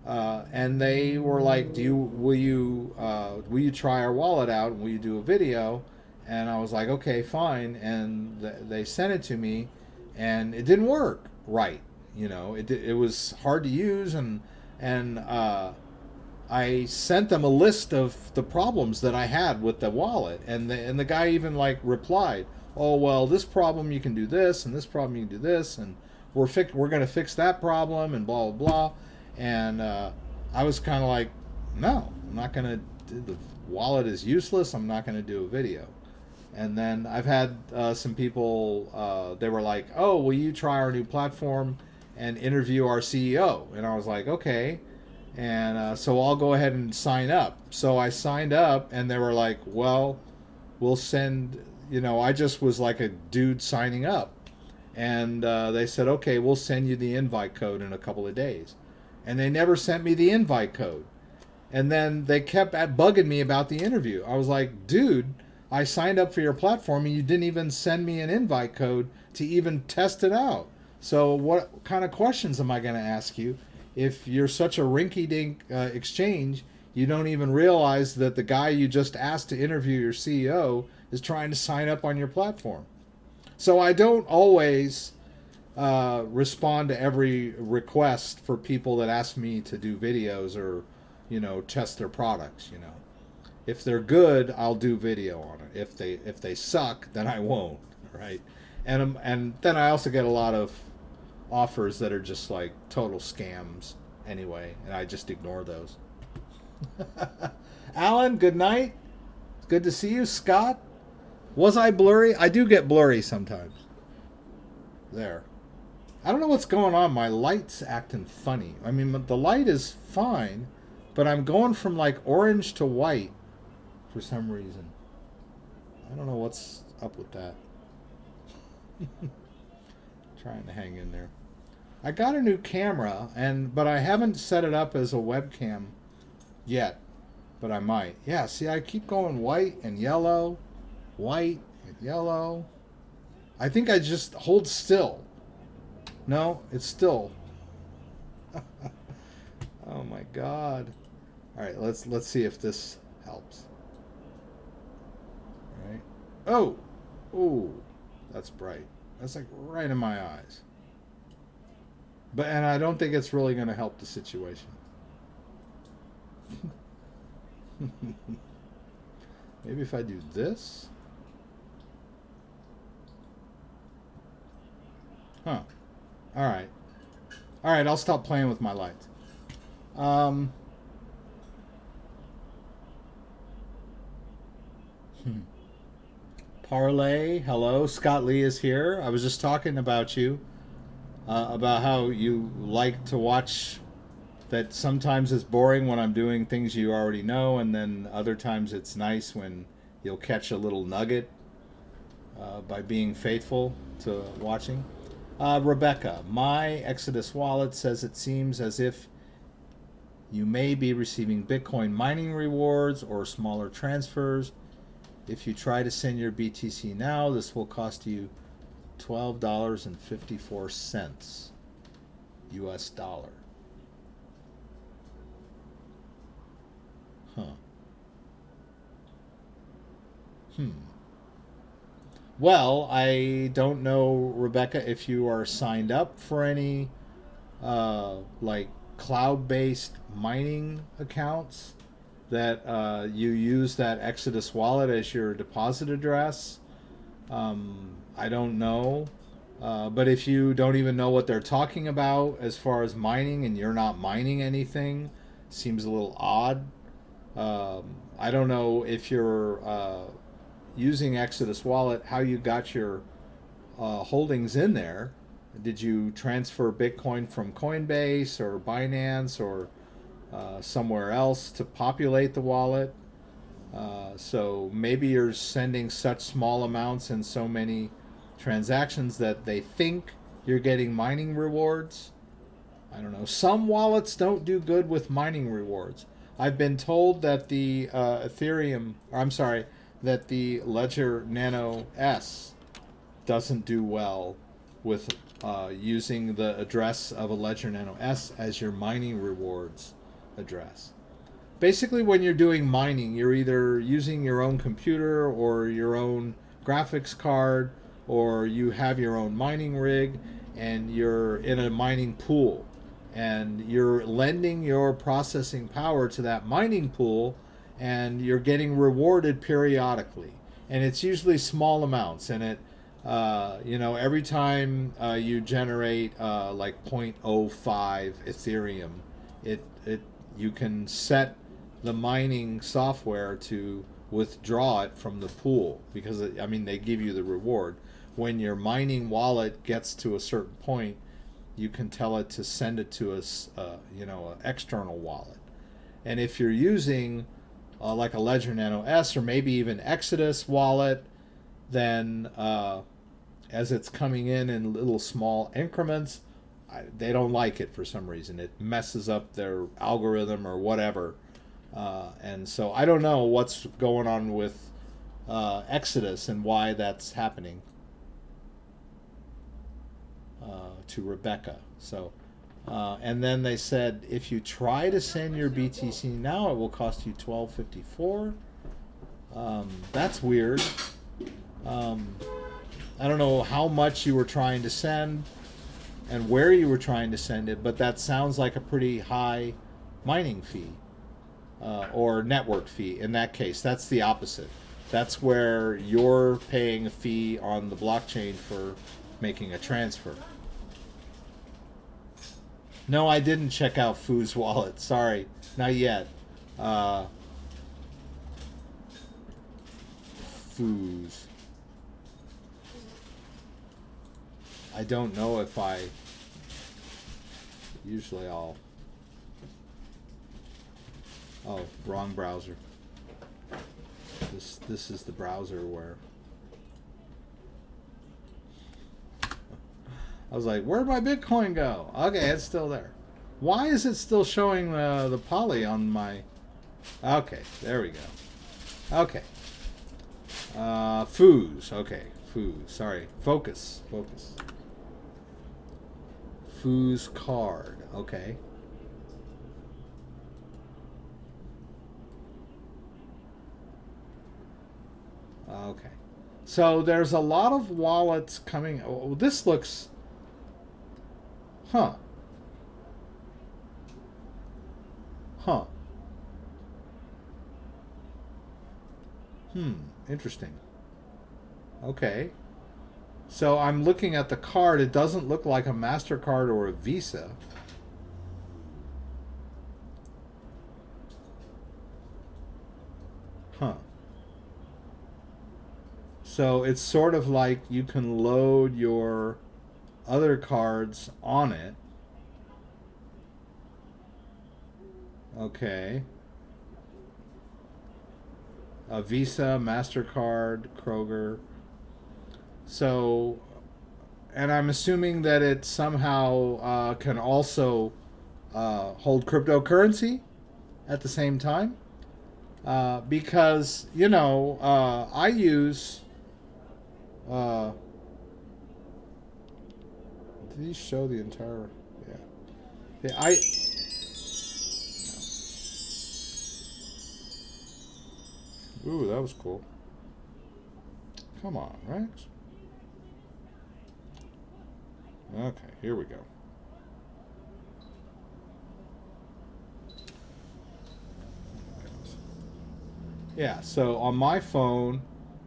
And they were like, will you try our wallet out, and will you do a video? And I was like, okay, fine. And they sent it to me, and it didn't work right. It was hard to use, and I sent them a list of the problems that I had with the wallet, and the guy even replied, "Oh, well, this problem you can do this, and this problem you can do this, and we're going to fix that problem," and blah blah blah. And I was kind of like, "No, I'm not going to. The wallet is useless. I'm not going to do a video." And then I've had some people. They were like, "Oh, will you try our new platform and interview our CEO?" And I was like, "Okay." And so I'll go ahead and sign up. So I signed up, and they were like, "Well, we'll send." I just was like a dude signing up, and they said, "Okay, we'll send you the invite code in a couple of days." And they never sent me the invite code. And then they kept bugging me about the interview. I was like, "Dude, I signed up for your platform, and you didn't even send me an invite code to even test it out. So what kind of questions am I going to ask you? If you're such a rinky-dink exchange, you don't even realize that the guy you just asked to interview your CEO is trying to sign up on your platform." So I don't always respond to every request for people that ask me to do videos or, test their products. If they're good, I'll do video on it. If they suck, then I won't. Right? And then I also get a lot of offers that are just like total scams anyway, and I just ignore those. Alan, good night. Good to see you. Scott, was I blurry? I do get blurry sometimes. There. I don't know what's going on. My light's acting funny. I mean, the light is fine, but I'm going from orange to white for some reason. I don't know what's up with that. Trying to hang in there. I got a new camera, but I haven't set it up as a webcam yet, but I might. Yeah, see, I keep going white and yellow, white and yellow. I think I just hold still. No, it's still. Oh my God. All right, let's see if this helps. All right. Oh, ooh, that's bright. That's right in my eyes. And I don't think it's really going to help the situation. Maybe if I do this. Huh. All right. All right, I'll stop playing with my lights. Parlay, hello. Scott Lee is here. I was just talking about you. About how you like to watch, that sometimes it's boring when I'm doing things you already know, and then other times it's nice when you'll catch a little nugget by being faithful to watching. Rebecca, my Exodus wallet says it seems as if you may be receiving Bitcoin mining rewards or smaller transfers. If you try to send your BTC now, this will cost you $12.54 US dollar. Huh. Well, I don't know, Rebecca, if you are signed up for any like cloud-based mining accounts that you use that Exodus wallet as your deposit address. I don't know. But if you don't even know what they're talking about as far as mining and you're not mining anything, seems a little odd. I don't know if you're using Exodus Wallet, how you got your holdings in there. Did you transfer Bitcoin from Coinbase or Binance or somewhere else to populate the wallet? So maybe you're sending such small amounts in so many transactions that they think you're getting mining rewards. I don't know. Some wallets don't do good with mining rewards. I've been told that the that the Ledger Nano S doesn't do well with using the address of a Ledger Nano S as your mining rewards address. Basically, when you're doing mining, you're either using your own computer or your own graphics card, or you have your own mining rig and you're in a mining pool. And you're lending your processing power to that mining pool, and you're getting rewarded periodically. And it's usually small amounts. And it, every time you generate like 0.05 Ethereum, you can set the mining software to withdraw it from the pool, because they give you the reward. When your mining wallet gets to a certain point, you can tell it to send it to an external wallet. And if you're using like a Ledger Nano S or maybe even Exodus wallet, then as it's coming in little small increments, they don't like it for some reason. It messes up their algorithm or whatever. And so I don't know what's going on with Exodus and why that's happening to Rebecca. So, and then they said if you try to send your BTC now, it will cost you $12.54. That's weird. I don't know how much you were trying to send and where you were trying to send it, but that sounds like a pretty high mining fee or network fee. In that case, that's the opposite. That's where you're paying a fee on the blockchain for making a transfer. No, I didn't check out Foo's wallet. Sorry, not yet. Foo's. I don't know if I. Usually I'll. Oh, wrong browser. This is the browser where. I was like, where'd my Bitcoin go? Okay, it's still there. Why is it still showing the poly on my... Okay, there we go. Okay. Foos. Okay, Foos. Sorry. Focus. Foos card. Okay. Okay. So there's a lot of wallets coming... Oh, this looks... Huh. Interesting. Okay. So I'm looking at the card. It doesn't look like a MasterCard or a Visa. Huh. So it's sort of like you can load your other cards on it. Okay. A Visa, MasterCard, Kroger. So, and I'm assuming that it somehow can also hold cryptocurrency at the same time. Because, I use these show the entire? Yeah. Yeah. Ooh, that was cool. Come on, Rex. Okay, here we go. Yeah, so on my phone,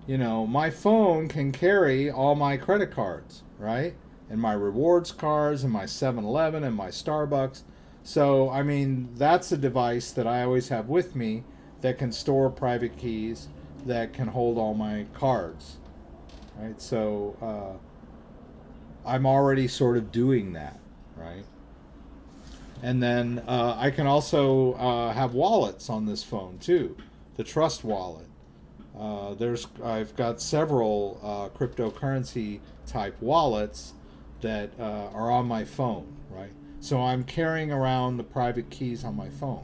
you know, my phone can carry all my credit cards, right? And my rewards cards and my 7-Eleven and my Starbucks. So, I mean, that's a device that I always have with me that can store private keys that can hold all my cards, right? So, I'm already sort of doing that, right? And then I can also have wallets on this phone too, the Trust Wallet. I've got several cryptocurrency type wallets that are on my phone, right? So I'm carrying around the private keys on my phone.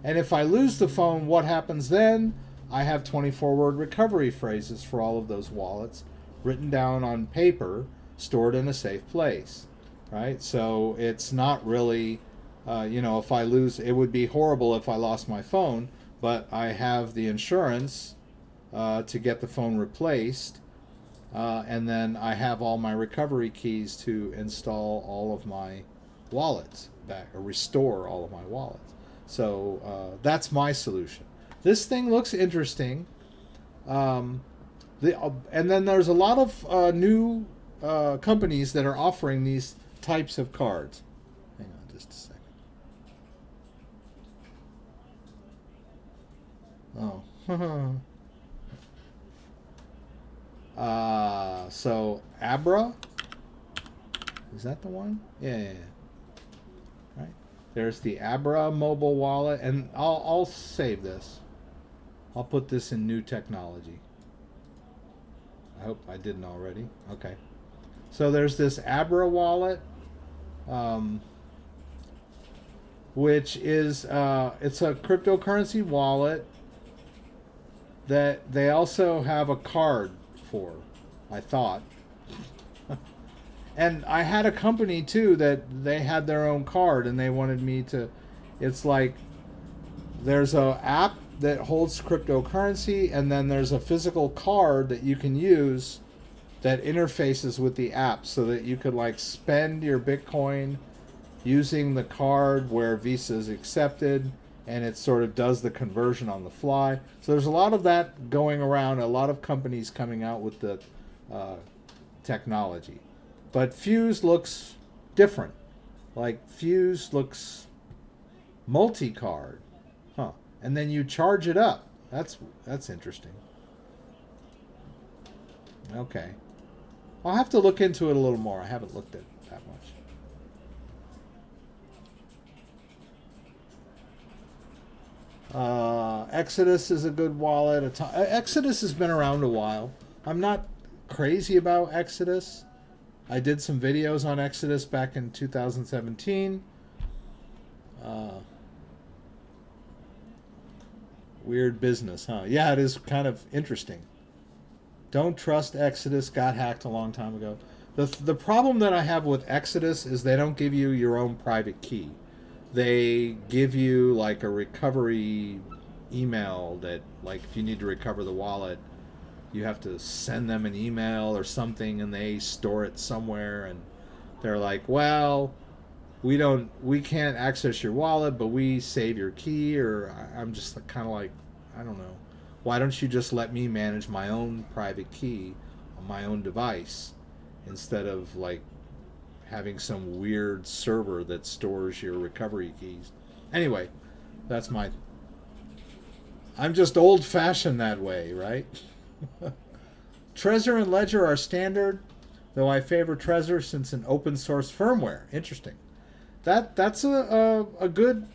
And if I lose the phone, what happens then? I have 24-word recovery phrases for all of those wallets written down on paper, stored in a safe place, right? So it's not really, if I lose, it would be horrible if I lost my phone, but I have the insurance to get the phone replaced, and then I have all my recovery keys to install all of my wallets back, or restore all of my wallets. So that's my solution. This thing looks interesting. And then there's a lot of new companies that are offering these types of cards. Hang on just a second. Oh. So Abra, is that the one? Yeah. Right. There's the Abra mobile wallet, and I'll save this. I'll put this in new technology. I hope I didn't already. Okay. So there's this Abra wallet, which is it's a cryptocurrency wallet that they also have a card for, I thought. And I had a company too that they had their own card and they wanted me to. It's like there's a app that holds cryptocurrency, and then there's a physical card that you can use that interfaces with the app, so that you could like spend your Bitcoin using the card where Visa is accepted, and it sort of does the conversion on the fly. So there's a lot of that going around, a lot of companies coming out with the technology. But Fuse looks different. Like Fuse looks multi-card. Huh. And then you charge it up. That's interesting. Okay. I'll have to look into it a little more. I haven't looked at it that much. Exodus is a good wallet. Exodus has been around a while. I'm not crazy about Exodus. I did some videos on Exodus back in 2017. Weird business, huh? Yeah, it is kind of interesting. Don't trust Exodus. Got hacked a long time ago. The problem that I have with Exodus is they don't give you your own private key. They give you like a recovery email that, like, if you need to recover the wallet, you have to send them an email or something, and they store it somewhere, and they're like, well, we can't access your wallet, but we save your key. Or I'm just kind of like, I don't know, why don't you just let me manage my own private key on my own device, instead of like having some weird server that stores your recovery keys. Anyway, I'm just old fashioned that way, right? Trezor and Ledger are standard, though I favor Trezor since an open source firmware. Interesting. That's a good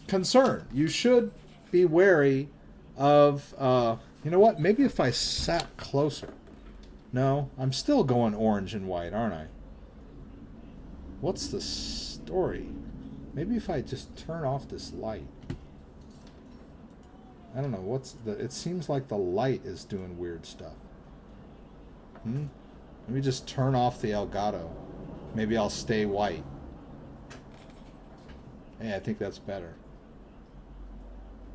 concern. You should be wary of. You know what? Maybe if I sat closer. No, I'm still going orange and white, aren't I? What's the story? Maybe if I just turn off this light. I don't know it seems like the light is doing weird stuff. Let me just turn off the Elgato. Maybe I'll stay white. Yeah, I think that's better.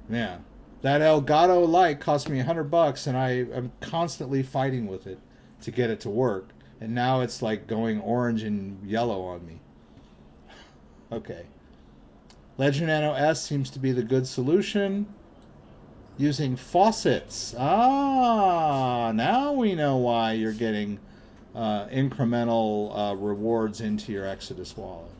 Yeah. That Elgato light cost me $100 and I am constantly fighting with it to get it to work. And now it's like going orange and yellow on me. Okay. Ledger Nano S seems to be the good solution. Using faucets. Ah, now we know why you're getting incremental rewards into your Exodus wallet.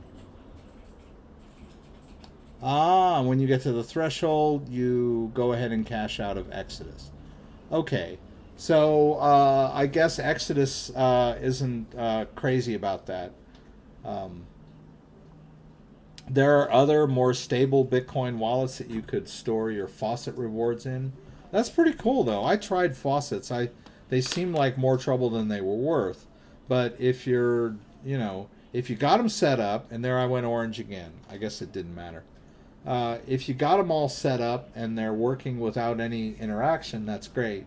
Ah, when you get to the threshold, you go ahead and cash out of Exodus. Okay, so I guess Exodus isn't crazy about that. There are other more stable Bitcoin wallets that you could store your faucet rewards in. That's pretty cool, though. I tried faucets. They seemed like more trouble than they were worth. But if you're, if you got them set up, and there I went orange again. I guess it didn't matter. If you got them all set up and they're working without any interaction, that's great.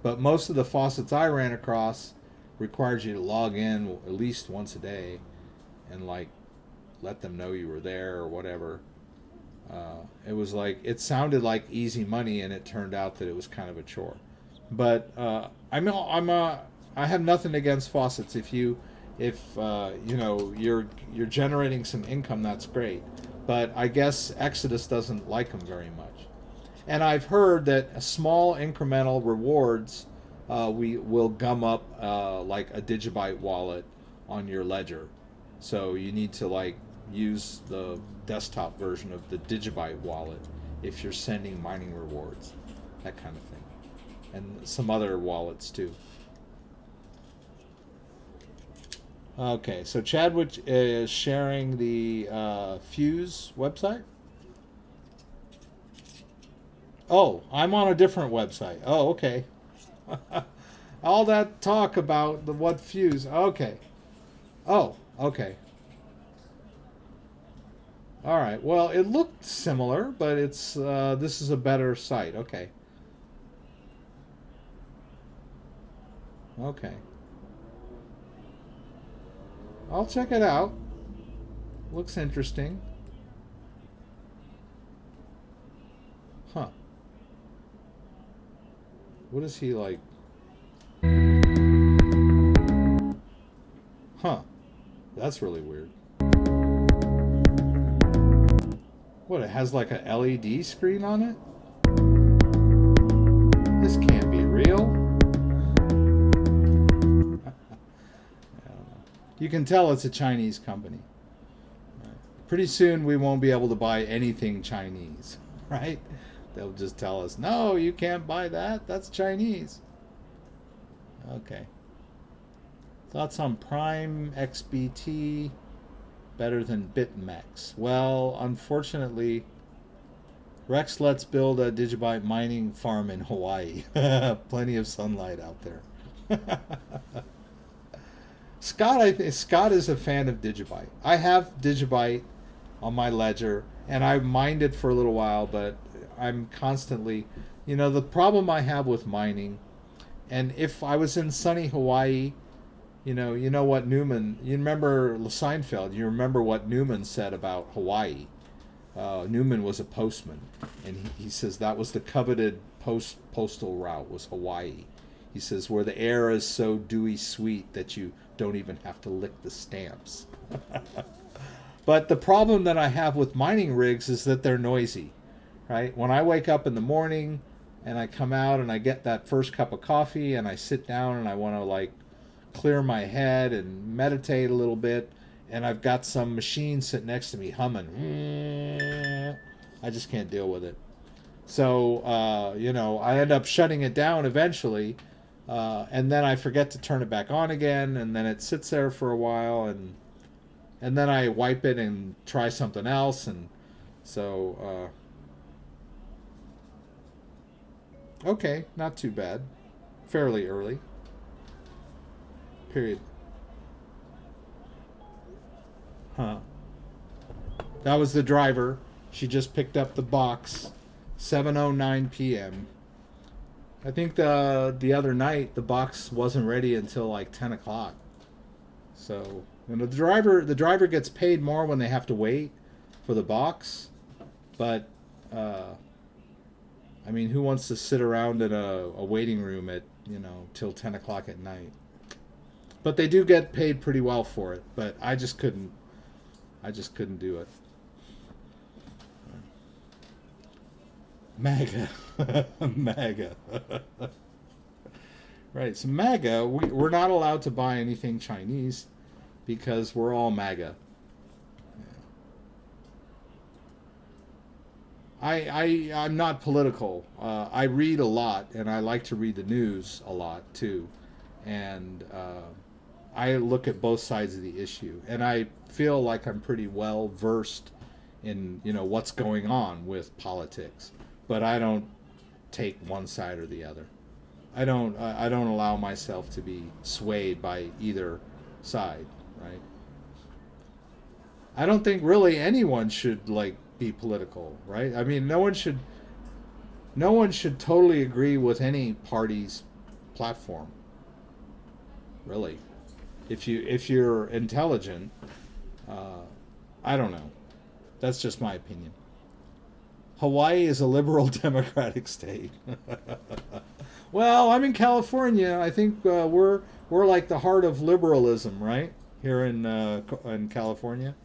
But most of the faucets I ran across required you to log in at least once a day and let them know you were there or whatever. It sounded like easy money, and it turned out that it was kind of a chore. But I have nothing against faucets. If you're generating some income, that's great. But I guess Exodus doesn't like them very much. And I've heard that small incremental rewards we will gum up like a Digibyte wallet on your ledger. So you need to use the desktop version of the Digibyte wallet if you're sending mining rewards, that kind of thing. And some other wallets too. Okay, so Chadwick is sharing the Fuse website. Oh, I'm on a different website. Oh, okay. All that talk about what Fuse. Okay. Oh, okay. All right. Well, it looked similar, but it's this is a better site. Okay. Okay. I'll check it out. Looks interesting. Huh. What is he like? Huh. That's really weird. What, it has like a LED screen on it? This can't be real. You can tell it's a Chinese company. Pretty soon we won't be able to buy anything Chinese, right? They'll just tell us, no, you can't buy that. That's Chinese. Okay. Thoughts on Prime XBT better than BitMEX? Well, unfortunately, Rex, let's build a Digibyte mining farm in Hawaii. Plenty of sunlight out there. Scott is a fan of Digibyte. I have Digibyte on my ledger, and I mined it for a little while, but I'm constantly, the problem I have with mining, and if I was in sunny Hawaii, you know what Newman, you remember Seinfeld, you remember what Newman said about Hawaii. Newman was a postman, and he says that was the coveted postal route, was Hawaii. He says, where the air is so dewy sweet that you don't even have to lick the stamps. But the problem that I have with mining rigs is that they're noisy, right? When I wake up in the morning and I come out and I get that first cup of coffee and I sit down and I want to clear my head and meditate a little bit, and I've got some machine sitting next to me humming, I just can't deal with it. So, I end up shutting it down eventually. And then I forget to turn it back on again, and then it sits there for a while, and then I wipe it and try something else, and so okay, not too bad, fairly early. Period. Huh. That was the driver. She just picked up the box, 7:09 p.m. I think the other night the box wasn't ready until 10 o'clock. So the driver gets paid more when they have to wait for the box, but I mean, who wants to sit around in a waiting room at till 10 o'clock at night? But they do get paid pretty well for it. But I just couldn't do it. MAGA. MAGA. Right, so MAGA, we're not allowed to buy anything Chinese because we're all MAGA. Yeah. I'm not political. I read a lot, and I like to read the news a lot too. And I look at both sides of the issue, and I feel like I'm pretty well versed in what's going on with politics. But I don't take one side or the other. I don't allow myself to be swayed by either side, right? I don't think really anyone should be political, right? I mean, no one should totally agree with any party's platform. Really. If you're intelligent, I don't know. That's just my opinion. Hawaii is a liberal democratic state. Well, I'm in California. I think we're like the heart of liberalism, right? Here in California.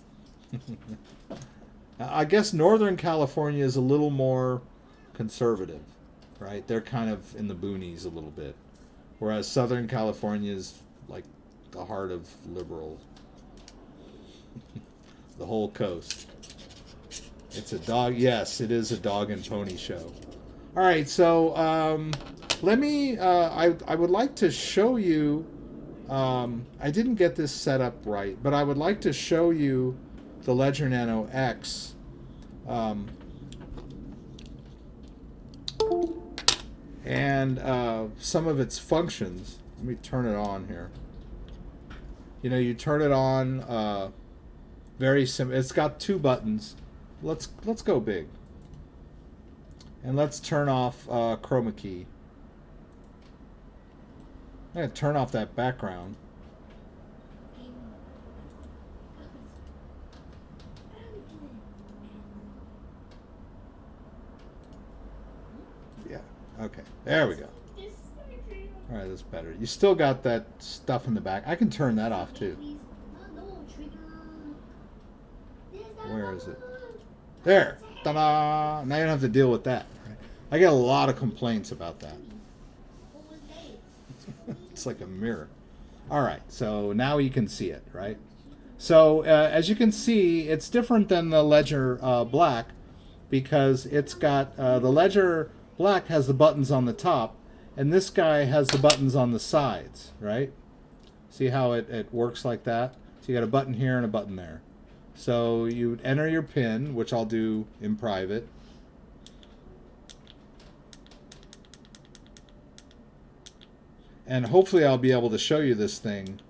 I guess Northern California is a little more conservative, right? They're kind of in the boonies a little bit, whereas Southern California is like the heart of liberal. The whole coast. It's a dog. Yes, it is a dog and pony show. All right, so let me. I would like to show you. I didn't get this set up right, but I would like to show you the Ledger Nano X. And some of its functions. Let me turn it on here. You turn it on. Very simple. It's got two buttons. Let's go big. And let's turn off chroma key. I'm going to turn off that background. Yeah, okay. There we go. All right, that's better. You still got that stuff in the back. I can turn that off too. Where is it? There. Ta-da! Now you don't have to deal with that. Right? I get a lot of complaints about that. It's like a mirror. All right, so now you can see it, right? So as you can see, it's different than the Ledger Black because it's got the Ledger Black has the buttons on the top, and this guy has the buttons on the sides, right? See how it works like that? So you got a button here and a button there. So you enter your PIN, which I'll do in private. And hopefully I'll be able to show you this thing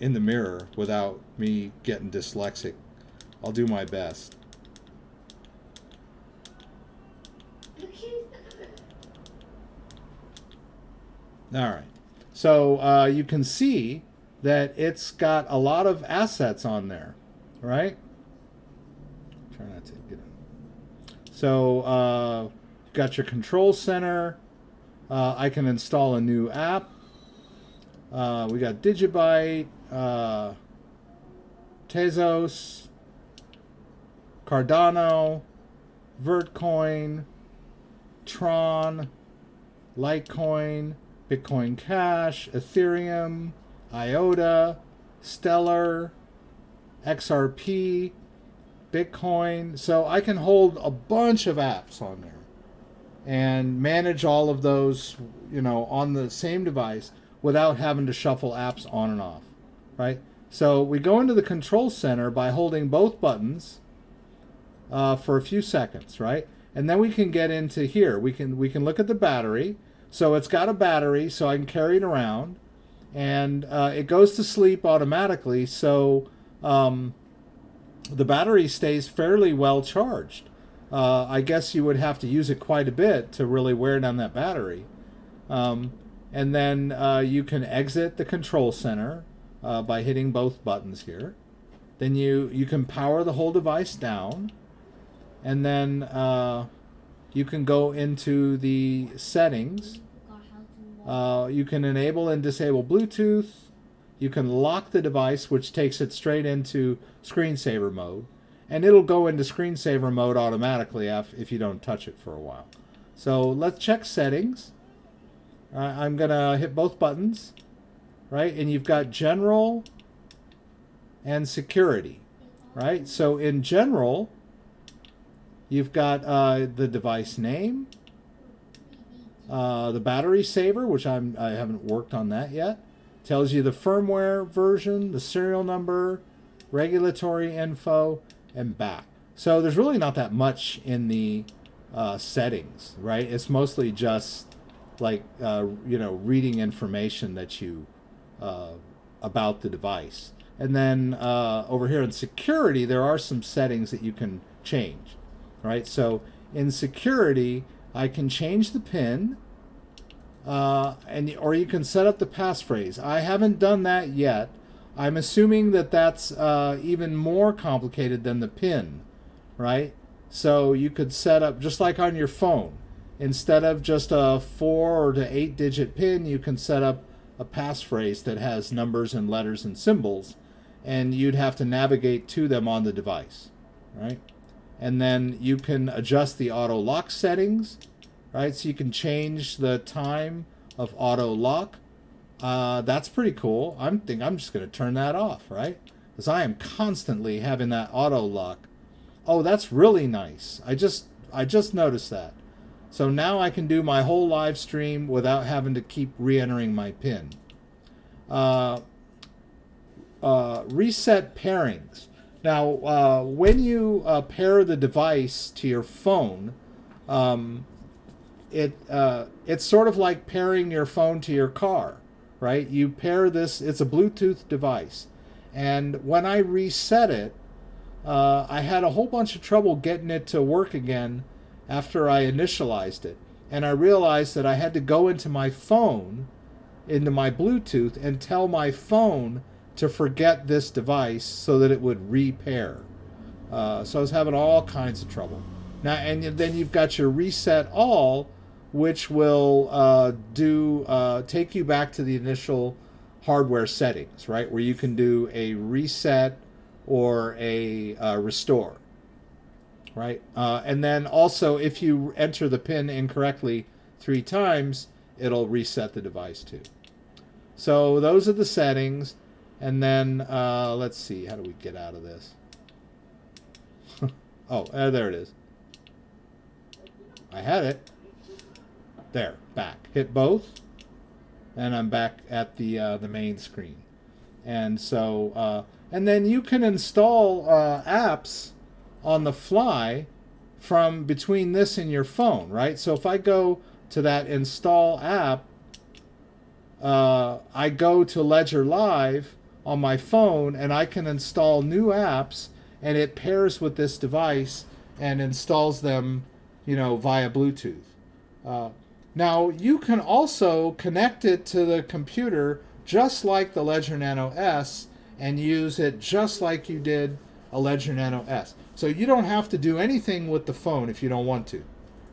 in the mirror without me getting dyslexic. I'll do my best. All right. So you can see that it's got a lot of assets on there, right? Try not to get in. So you've got your control center. I can install a new app. We got Digibyte, Tezos, Cardano, Vertcoin, Tron, Litecoin, Bitcoin Cash, Ethereum, IOTA, Stellar, XRP, Bitcoin. So I can hold a bunch of apps on there and manage all of those, on the same device without having to shuffle apps on and off, right? So we go into the control center by holding both buttons for a few seconds, right? And then we can get into here. We can look at the battery. So it's got a battery, so I can carry it around, and it goes to sleep automatically. So the battery stays fairly well charged. I guess you would have to use it quite a bit to really wear down that battery. And then you can exit the control center. by hitting both buttons here. Then you can power the whole device down, and then you can go into the settings. You can enable and disable Bluetooth. You can lock the device, which takes it straight into screensaver mode. And it'll go into screensaver mode automatically if you don't touch it for a while. So let's check settings. I'm going to hit both buttons, right? And you've got general and security, right? So in general, you've got the device name, the battery saver, which I haven't worked on that yet. Tells you the firmware version, the serial number, regulatory info, and back. So there's really not that much in the settings, right? It's mostly just like reading information that you about the device. And then over here in security, there are some settings that you can change, right? So in security, I can change the PIN, or you can set up the passphrase. I haven't done that yet. I'm assuming that that's even more complicated than the PIN, right? So you could set up, just like on your phone, instead of just a 4 to 8 digit PIN, you can set up a passphrase that has numbers and letters and symbols, and you'd have to navigate to them on the device, right? And then you can adjust the auto lock settings, right? So you can change the time of auto lock. That's pretty cool. I'm just going to turn that off, right? Because I am constantly having that auto lock. Oh, that's really nice. I just noticed that. So now I can do my whole live stream without having to keep re-entering my PIN. Reset pairings. Now, when you pair the device to your phone, it's sort of like pairing your phone to your car, right? You pair this, it's a Bluetooth device. And when I reset it, I had a whole bunch of trouble getting it to work again after I initialized it. And I realized that I had to go into my phone, into my Bluetooth, and tell my phone to forget this device so that it would repair. So I was having all kinds of trouble. Now, and then you've got your reset all, which will take you back to the initial hardware settings, right? Where you can do a reset or a restore, right? And then also, if you enter the PIN incorrectly 3 times, it'll reset the device too. So those are the settings. And then let's see, how do we get out of this? Oh, there it is. I had it. There, back. Hit both, and I'm back at the main screen. And so, and then you can install apps on the fly from between this and your phone, right? So if I go to that install app, I go to Ledger Live on my phone, and I can install new apps, and it pairs with this device and installs them, via Bluetooth. Now, you can also connect it to the computer just like the Ledger Nano S and use it just like you did a Ledger Nano S. So you don't have to do anything with the phone if you don't want to,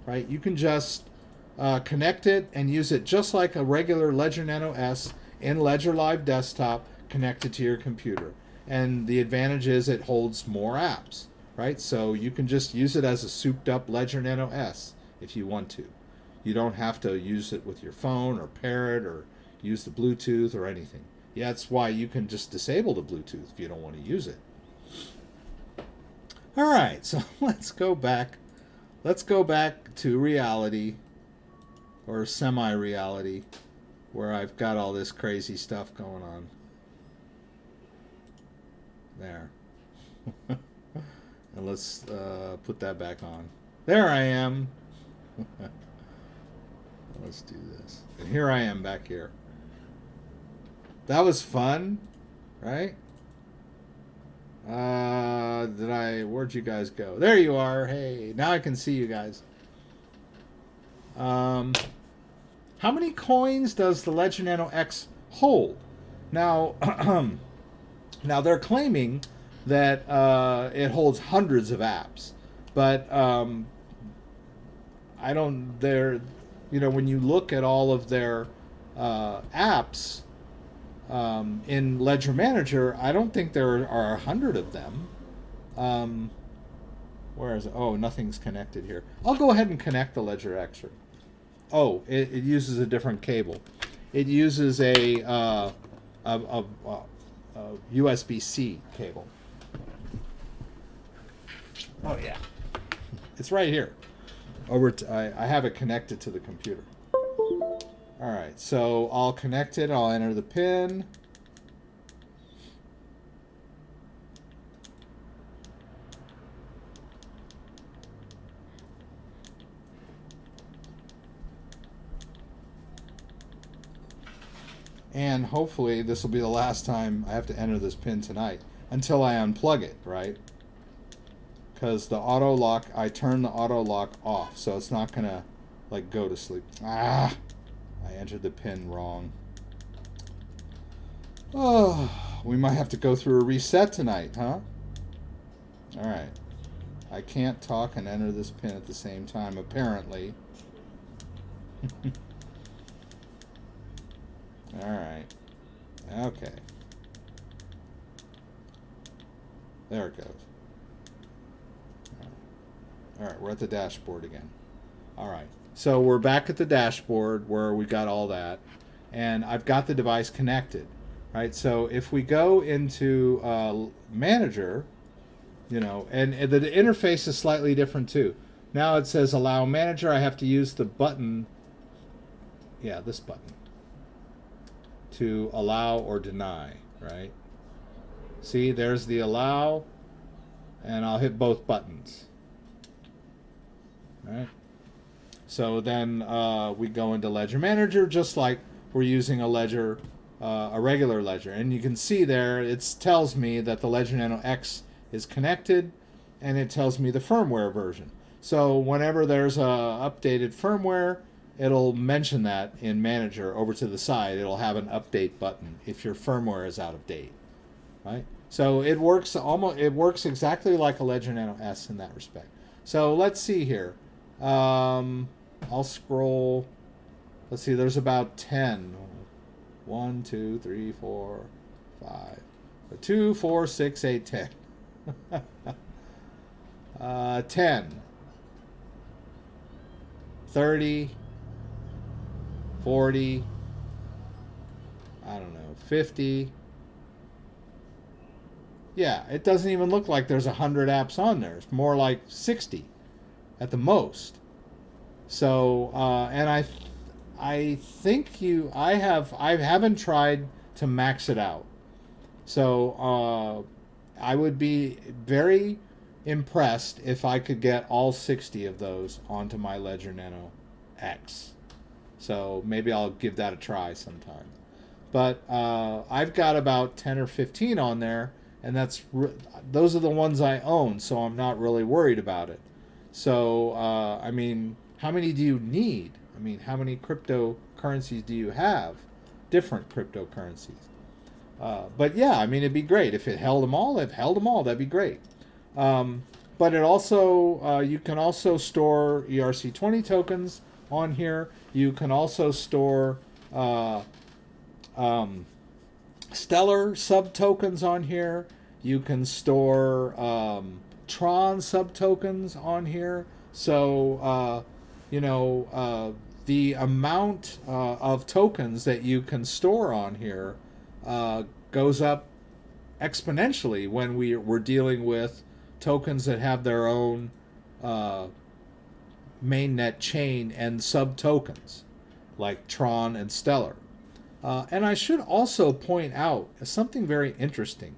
right? You can just connect it and use it just like a regular Ledger Nano S in Ledger Live Desktop connected to your computer. And the advantage is it holds more apps, right? So you can just use it as a souped up Ledger Nano S if you want to. You don't have to use it with your phone or pair it or use the Bluetooth or anything. Yeah, that's why you can just disable the Bluetooth if you don't want to use it. All right, so let's go back. Let's go back to reality, or semi-reality, where I've got all this crazy stuff going on. There. And let's put that back on. There I am. Let's do this. And here I am back here. That was fun, right? Where'd you guys go? There you are. Hey, now I can see you guys. How many coins does the Ledger Nano X hold? Now, now they're claiming that it holds hundreds of apps, but I don't. They're, you know, when you look at all of their apps in Ledger Manager, I don't think there are 100 of them. Where is it? Oh, nothing's connected here. I'll go ahead and connect the Ledger X. Oh, it uses a different cable. It uses a USB-C cable. Oh yeah, it's right here. I have it connected to the computer. All right, so I'll connect it. I'll enter the PIN. And hopefully this will be the last time I have to enter this PIN tonight until I unplug it, right? Because the auto lock, I turned the auto lock off, so it's not gonna like go to sleep. Ah, I entered the PIN wrong. Oh, we might have to go through a reset tonight, huh? All right. I can't talk and enter this PIN at the same time, apparently. All right. Okay. There it goes. All right, we're at the dashboard again. All right. So we're back at the dashboard where we got all that, and I've got the device connected, right? So if we go into Manager, you know, and the interface is slightly different too. Now it says Allow Manager. I have to use the button, yeah, this button, to allow or deny, right? See, there's the allow, and I'll hit both buttons. Right. So then we go into Ledger Manager, just like we're using a ledger, a regular ledger, and you can see there it tells me that the Ledger Nano X is connected, and it tells me the firmware version. So whenever there's a updated firmware, it'll mention that in Manager over to the side. It'll have an update button if your firmware is out of date, right? So it works exactly like a Ledger Nano S in that respect. So let's see here. I'll scroll. Let's see, there's about 10. 1, 2, 3, 4, 5. 2, 4, 6, 8, 10. 10. 30. 40. I don't know, 50. Yeah, it doesn't even look like there's 100 apps on there. It's more like 60 at the most. So, and I think I haven't tried to max it out. So, I would be very impressed if I could get all 60 of those onto my Ledger Nano X. So maybe I'll give that a try sometime. But I've got about 10 or 15 on there, and those are the ones I own, so I'm not really worried about it. So, I mean, how many do you need? I mean, how many cryptocurrencies do you have? Different cryptocurrencies. But yeah, I mean, it'd be great. If it held them all, that'd be great. But it also, you can also store ERC20 tokens on here. You can also store Stellar sub-tokens on here. You can store Tron sub-tokens on here. So, you know, the amount of tokens that you can store on here goes up exponentially when we're dealing with tokens that have their own mainnet chain and sub-tokens, like Tron and Stellar. And I should also point out something very interesting.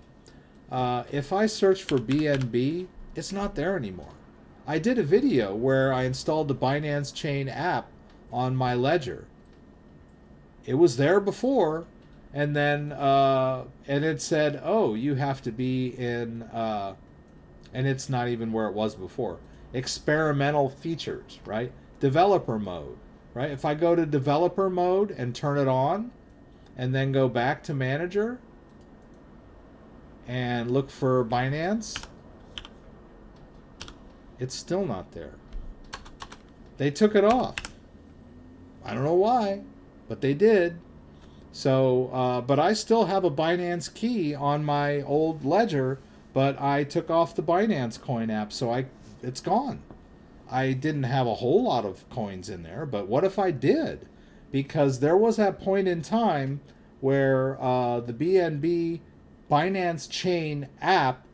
If I search for BNB, it's not there anymore. I did a video where I installed the Binance Chain app on my Ledger. It was there before, and then and it said, oh, you have to be in, and it's not even where it was before. Experimental features, right? Developer mode, right? If I go to developer mode and turn it on, and then go back to manager and look for Binance, it's still not there. They took it off. I don't know why, but they did. So, but I still have a Binance key on my old ledger, but I took off the Binance coin app, so it's gone. I didn't have a whole lot of coins in there, but what if I did? Because there was that point in time where the BNB Binance Chain app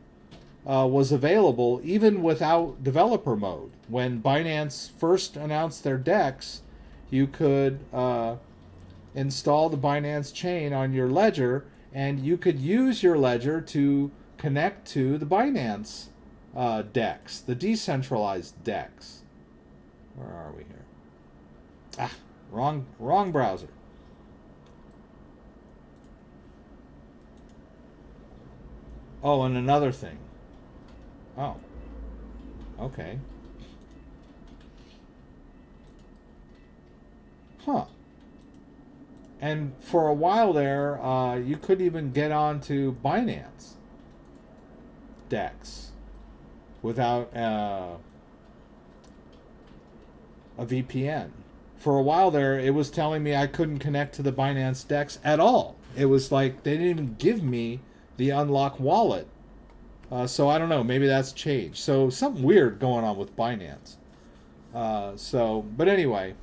was available even without developer mode. When Binance first announced their DEX, you could install the Binance Chain on your ledger, and you could use your ledger to connect to the Binance DEX, the decentralized DEX. Where are we here? Ah, wrong browser. Oh, and another thing. Oh, okay. Huh. And for a while there, you couldn't even get onto Binance DEX without a VPN. For a while there, it was telling me I couldn't connect to the Binance DEX at all. It was like they didn't even give me the unlock wallet. So I don't know, maybe that's changed. So something weird going on with Binance. But anyway,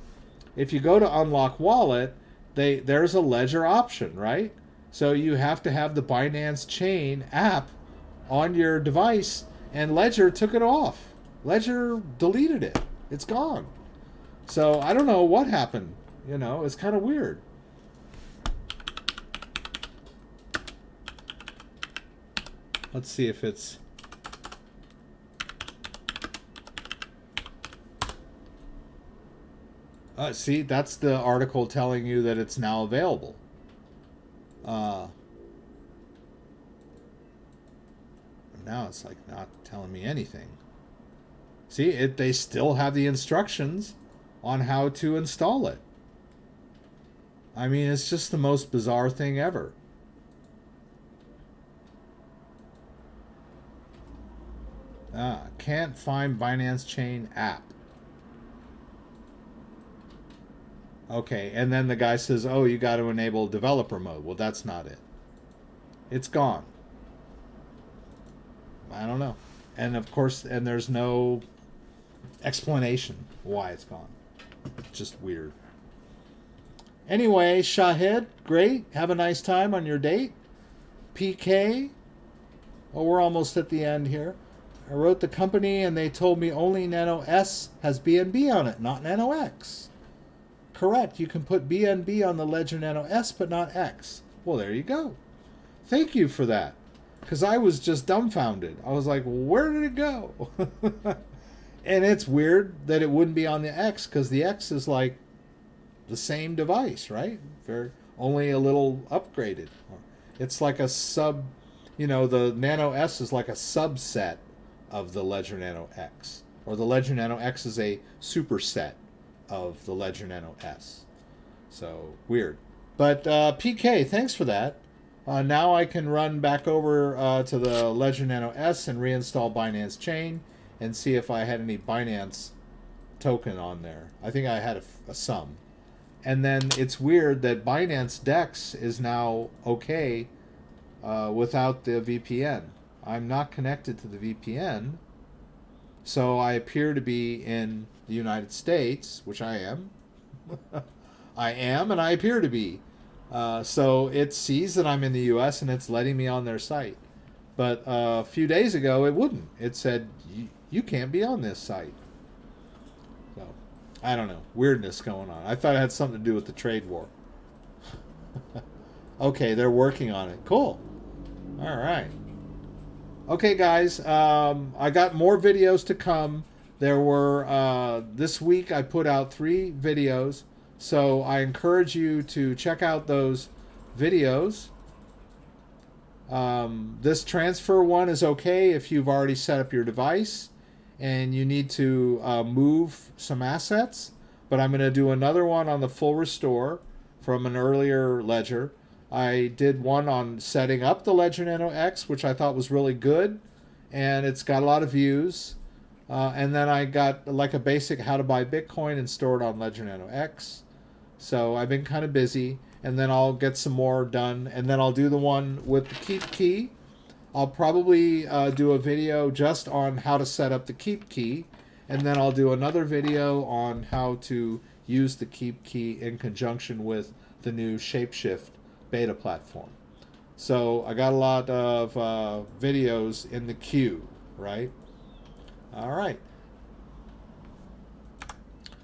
if you go to unlock wallet, there's a Ledger option, right? So you have to have the Binance Chain app on your device, and Ledger took it off. Ledger deleted it. It's gone. So I don't know what happened. You know, it's kind of weird. Let's see if it's... see, that's the article telling you that it's now available. Now it's like not telling me anything. See, they still have the instructions on how to install it. I mean, it's just the most bizarre thing ever. Can't find Binance Chain app. Okay, and then the guy says, oh, you got to enable developer mode. Well, that's not it. It's gone. I don't know. And of course, and there's no explanation why it's gone. It's just weird. Anyway, Shahid, great. Have a nice time on your date. PK, oh, we're almost at the end here. I wrote the company and they told me only Nano S has BNB on it, not Nano X. Correct, you can put BNB on the Ledger Nano S, but not X. Well, there you go. Thank you for that. Because I was just dumbfounded. I was like, where did it go? And it's weird that it wouldn't be on the X, because the X is like the same device, right? Only a little upgraded. It's like a sub, the Nano S is like a subset of the Ledger Nano X. Or the Ledger Nano X is a superset of the Ledger Nano S. So, weird. But PK, thanks for that. Now I can run back over to the Ledger Nano S and reinstall Binance Chain and see if I had any Binance token on there. I think I had a sum. And then it's weird that Binance DEX is now okay without the VPN. I'm not connected to the VPN, so I appear to be in the United States, which I am. I am, and I appear to be. So it sees that I'm in the US and it's letting me on their site. But a few days ago, it wouldn't. It said, you can't be on this site. So, I don't know. Weirdness going on. I thought it had something to do with the trade war. Okay, they're working on it. Cool. All right. Okay, guys. I got more videos to come. There were, this week I put out 3 videos. So I encourage you to check out those videos. This transfer one is okay if you've already set up your device and you need to move some assets. But I'm going to do another one on the full restore from an earlier ledger. I did one on setting up the Ledger Nano X, which I thought was really good, and it's got a lot of views. And then I got like a basic how to buy Bitcoin and store it on Ledger Nano X. So I've been kind of busy, and then I'll get some more done, and then I'll do the one with the Keep Key. I'll probably do a video just on how to set up the Keep Key, and then I'll do another video on how to use the Keep Key in conjunction with the new Shapeshift beta platform. So I got a lot of videos in the queue, right? All right.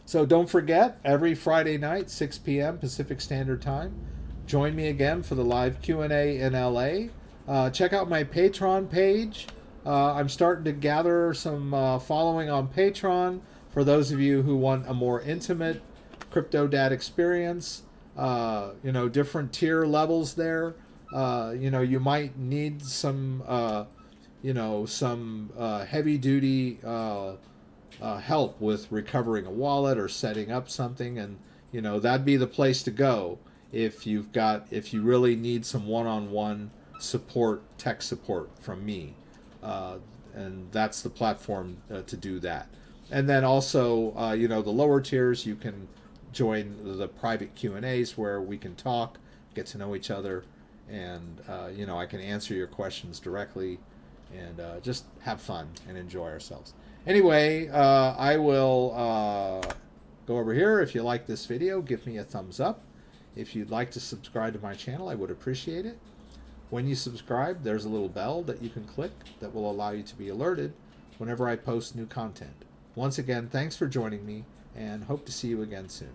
So don't forget, every Friday night, 6 p.m. Pacific Standard Time, join me again for the live Q&A in LA. Check out my Patreon page. I'm starting to gather some following on Patreon for those of you who want a more intimate CryptoDad experience. Different tier levels there. You might need some, heavy-duty help with recovering a wallet or setting up something, and that'd be the place to go if you really need some one-on-one support, tech support from me, and that's the platform to do that. And then also, the lower tiers, you can join the private Q&As where we can talk, get to know each other, and I can answer your questions directly, and just have fun and enjoy ourselves. Anyway, I will go over here. If you like this video, give me a thumbs up. If you'd like to subscribe to my channel, I would appreciate it. When you subscribe, there's a little bell that you can click that will allow you to be alerted whenever I post new content. Once again, thanks for joining me, and hope to see you again soon.